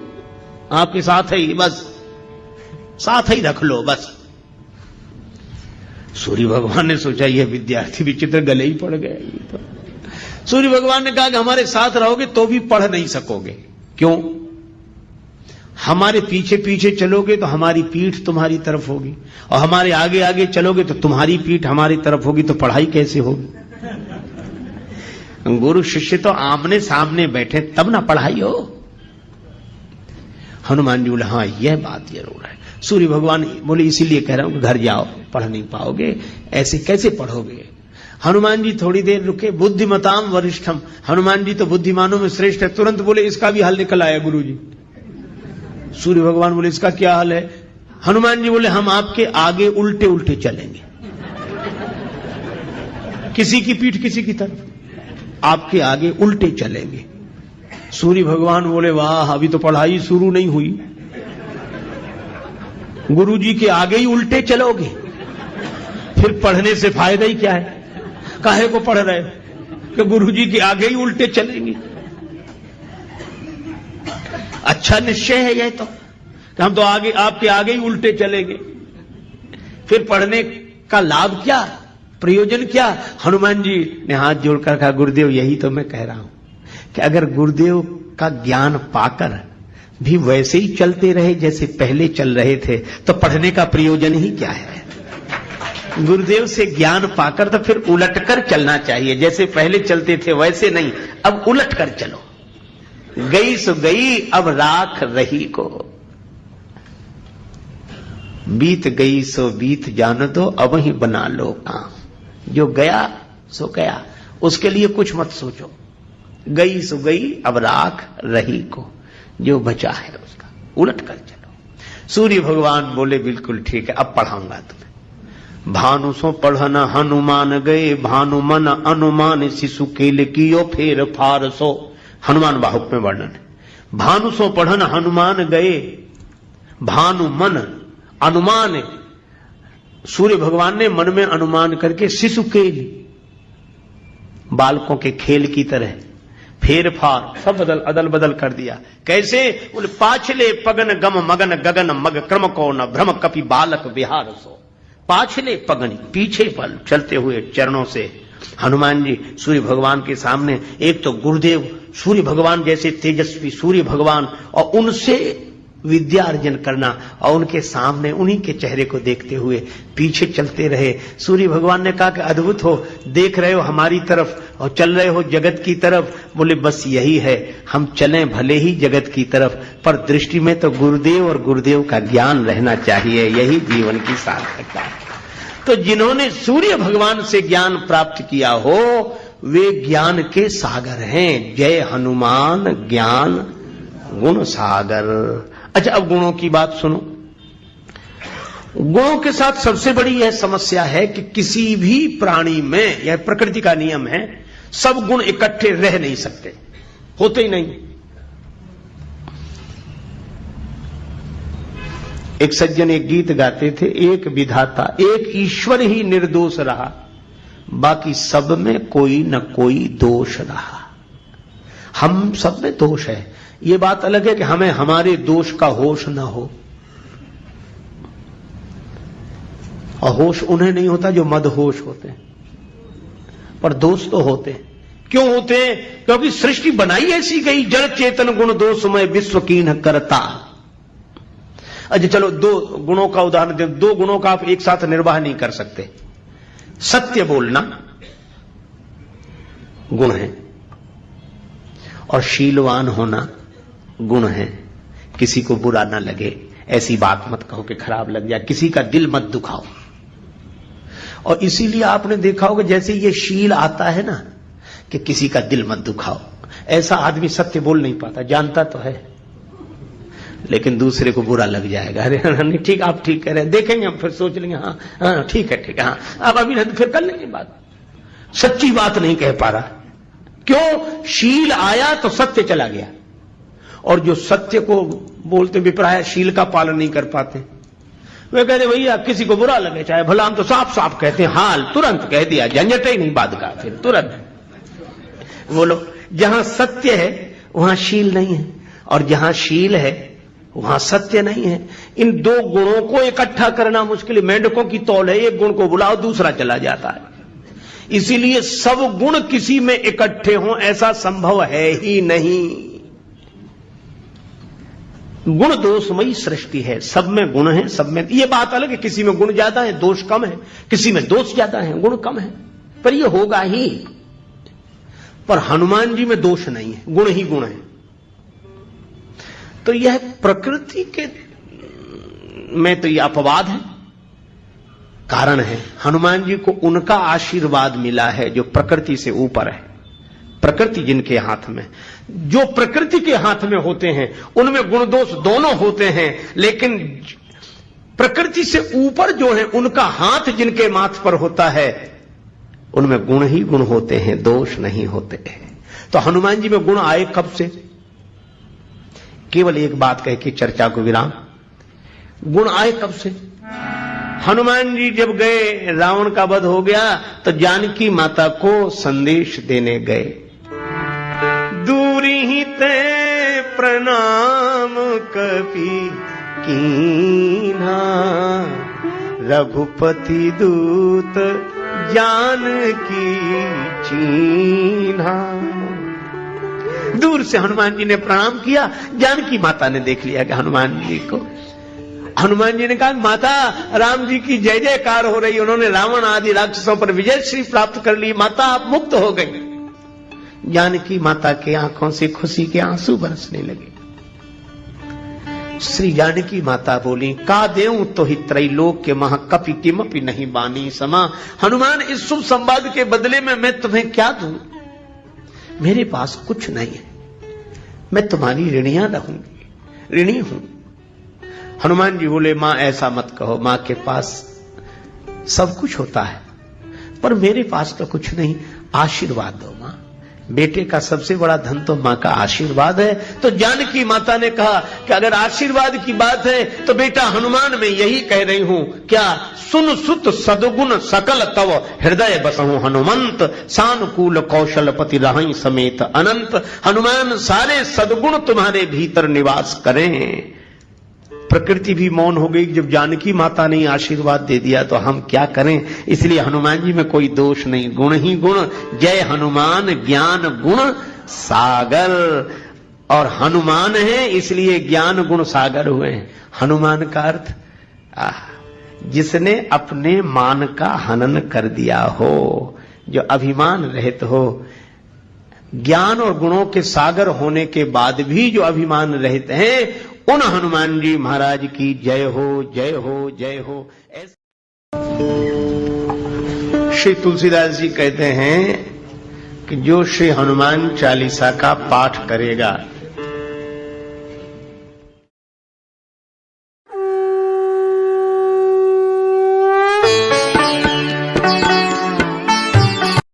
आपके साथ ही, बस साथ ही रख लो बस। सूर्य भगवान ने सोचा यह विद्यार्थी विचित्र, गले ही पड़ गए। तो सूर्य भगवान ने कहा कि हमारे साथ रहोगे तो भी पढ़ नहीं सकोगे। क्यों? हमारे पीछे पीछे चलोगे तो हमारी पीठ तुम्हारी तरफ होगी, और हमारे आगे आगे चलोगे तो तुम्हारी पीठ हमारी तरफ होगी, तो पढ़ाई कैसे होगी? गुरु शिष्य तो आमने सामने बैठे तब ना पढ़ाई हो। हनुमान जी बोले हाँ यह बात जरूर है। सूर्य भगवान बोले इसीलिए कह रहा हूं कि घर जाओ, पढ़ नहीं पाओगे, ऐसे कैसे पढ़ोगे? हनुमान जी थोड़ी देर रुके। बुद्धिमताम वरिष्ठम, हनुमान जी तो बुद्धिमानों में श्रेष्ठ है। तुरंत बोले इसका भी हल निकल आया गुरुजी। सूर्य भगवान बोले इसका क्या हल है? हनुमान जी बोले हम आपके आगे उल्टे उल्टे चलेंगे, किसी की पीठ किसी की तरफ, आपके आगे उल्टे चलेंगे। सूर्य भगवान बोले वाह, अभी तो पढ़ाई शुरू नहीं हुई, गुरुजी के आगे ही उल्टे चलोगे, फिर पढ़ने से फायदा ही क्या है? काहे को पढ़ रहे कि गुरुजी के आगे ही उल्टे चलेंगे? अच्छा निश्चय है यह तो कि हम तो आगे आपके आगे ही उल्टे चलेंगे, फिर पढ़ने का लाभ क्या, प्रयोजन क्या? हनुमान जी ने हाथ जोड़कर कहा गुरुदेव यही तो मैं कह रहा हूं कि अगर गुरुदेव का ज्ञान पाकर भी वैसे ही चलते रहे जैसे पहले चल रहे थे तो पढ़ने का प्रयोजन ही क्या है? गुरुदेव से ज्ञान पाकर तो फिर उलटकर चलना चाहिए, जैसे पहले चलते थे वैसे नहीं, अब उलट कर चलो। गई सो गई अब राख रही को, बीत गई सो बीत जान दो अब ही बना लो काम। जो गया सो गया, उसके लिए कुछ मत सोचो। गई सो गई अब राख रही को, जो बचा है उसका उलट कर चलो। सूर्य भगवान बोले बिल्कुल ठीक है, अब पढ़ाऊंगा तुम्हें। भानु सो पढ़ना हनुमान गए, भानु मन अनुमान शिशु केल कियो फेर फार सो। हनुमान बाहुक में वर्णन है। भानु सो पढ़न हनुमान गए, भानु मन अनुमान, सूर्य भगवान ने मन में अनुमान करके शिशु केल, बालकों के खेल की तरह फेर फार सब अदल बदल कर दिया। कैसे? बोले पाछले पगन गम मगन गगन मग क्रम को न भ्रम कपि बालक विहार सो। पाछले पगन पीछे पल चलते हुए चरणों से हनुमान जी सूर्य भगवान के सामने, एक तो गुरुदेव सूर्य भगवान जैसे तेजस्वी सूर्य भगवान, और उनसे विद्या अर्जन करना, और उनके सामने उन्हीं के चेहरे को देखते हुए पीछे चलते रहे। सूर्य भगवान ने कहा कि अद्भुत हो, देख रहे हो हमारी तरफ और चल रहे हो जगत की तरफ, बोले बस यही है, हम चलें भले ही जगत की तरफ, पर दृष्टि में तो गुरुदेव और गुरुदेव का ज्ञान रहना चाहिए, यही जीवन की सार्थकता है। तो जिन्होंने सूर्य भगवान से ज्ञान प्राप्त किया हो वे ज्ञान के सागर हैं। जय हनुमान ज्ञान गुण सागर। अच्छा, अब गुणों की बात सुनो। गुणों के साथ सबसे बड़ी यह समस्या है कि किसी भी प्राणी में, यह प्रकृति का नियम है, सब गुण इकट्ठे रह नहीं सकते, होते ही नहीं। एक सज्जन एक गीत गाते थे, एक विधाता एक ईश्वर ही निर्दोष रहा, बाकी सब में कोई न कोई दोष रहा। हम सब में दोष है, ये बात अलग है कि हमें हमारे दोष का होश न हो, और होश उन्हें नहीं होता जो मदहोश होते हैं, पर दोष तो होते हैं। क्यों होते हैं? क्योंकि सृष्टि बनाई ऐसी गई, जड़ चेतन गुण दोषमय विश्व कीन्ह करता। अच्छा चलो, दो गुणों का उदाहरण दे। दो गुणों का आप एक साथ निर्वाह नहीं कर सकते। सत्य बोलना गुण है, और शीलवान होना गुण है। किसी को बुरा ना लगे, ऐसी बात मत कहो कि खराब लग जाए, किसी का दिल मत दुखाओ। और इसीलिए आपने देखा होगा, जैसे ये शील आता है ना कि किसी का दिल मत दुखाओ, ऐसा आदमी सत्य बोल नहीं पाता, जानता तो है लेकिन दूसरे को बुरा लग जाएगा। अरे नहीं ठीक, आप ठीक कह रहे हैं, देखेंगे हम, फिर सोच लेंगे हाँ हाँ ठीक है हाँ, आप अभी नहीं फिर कर लेंगे बात। सच्ची बात नहीं कह पा रहा। क्यों? शील आया तो सत्य चला गया, और जो सत्य को बोलते विप्राय शील का पालन नहीं कर पाते, वे कहते भैया किसी को बुरा लगे चाहे भला, हम तो साफ साफ कहते हैं, हाल तुरंत कह दिया, झंझट ही नहीं बात का, फिर तुरंत बोलो। जहां सत्य है वहां शील नहीं है, और जहां शील है वहां सत्य नहीं है। इन दो गुणों को इकट्ठा करना मुश्किल है। मेंढकों की तौल है, एक गुण को बुलाओ दूसरा चला जाता है। इसीलिए सब गुण किसी में इकट्ठे हों ऐसा संभव है ही नहीं। गुण दोषमयी सृष्टि है, सब में गुण है, सब में। ये बात अलग है, किसी में गुण ज्यादा है दोष कम है, किसी में दोष ज्यादा है गुण कम है, पर यह होगा ही। पर हनुमान जी में दोष नहीं है, गुण ही गुण है। तो यह प्रकृति के में तो यह अपवाद है, कारण है। हनुमान जी को उनका आशीर्वाद मिला है जो प्रकृति से ऊपर है। प्रकृति जिनके हाथ में, जो प्रकृति के हाथ में होते हैं उनमें गुण दोष दोनों होते हैं, लेकिन प्रकृति से ऊपर जो है उनका हाथ जिनके माथ पर होता है उनमें गुण ही गुण होते हैं, दोष नहीं होते हैं। तो हनुमान जी में गुण आए कब से? केवल एक बात कह के चर्चा को विराम। गुण आए कब से? हनुमान जी जब गए, रावण का वध हो गया तो जानकी माता को संदेश देने गए। दूरी ही ते प्रणाम कपि कीन्हा, रघुपति दूत जानकी चीन्हा। दूर से हनुमान जी ने प्रणाम किया, जानकी माता ने देख लिया कि हनुमान जी को। हनुमान जी ने कहा माता राम जी की जय जयकार हो रही, उन्होंने रावण आदि राक्षसों पर विजय श्री प्राप्त कर ली, माता आप मुक्त हो गई। जानकी माता की आंखों से खुशी के आंसू बरसने लगे। श्री जानकी माता बोली, का देऊं तो ही त्रैलोक के महा कपि किमपि नहीं बानी समा। हनुमान इस शुभ संवाद के बदले में मैं तुम्हें क्या दूं? मेरे पास कुछ नहीं है, मैं तुम्हारी ऋणिया रहूंगी, ऋणी हूं। हनुमान जी बोले, मां ऐसा मत कहो, मां के पास सब कुछ होता है पर मेरे पास तो कुछ नहीं, आशीर्वाद दो मां। बेटे का सबसे बड़ा धन तो मां का आशीर्वाद है। तो जानकी माता ने कहा कि अगर आशीर्वाद की बात है तो बेटा हनुमान मैं यही कह रही हूं, क्या सुन सुत सदगुण सकल तव हृदय बसहु हनुमंत, सानुकूल कौशलपति रहई समेत अनंत। हनुमान सारे सदगुण तुम्हारे भीतर निवास करें। प्रकृति भी मौन हो गई जब जानकी माता ने आशीर्वाद दे दिया, तो हम क्या करें? इसलिए हनुमान जी में कोई दोष नहीं, गुण ही गुण। जय हनुमान ज्ञान गुण सागर। और हनुमान है इसलिए ज्ञान गुण सागर हुए हैं। हनुमान का अर्थ जिसने अपने मान का हनन कर दिया हो, जो अभिमान रहित हो, ज्ञान और गुणों के सागर होने के बाद भी जो अभिमान रहित हैं, उन हनुमान जी महाराज की जय हो, जय हो, जय हो। श्री तुलसीदास जी कहते हैं कि जो श्री हनुमान चालीसा का पाठ करेगा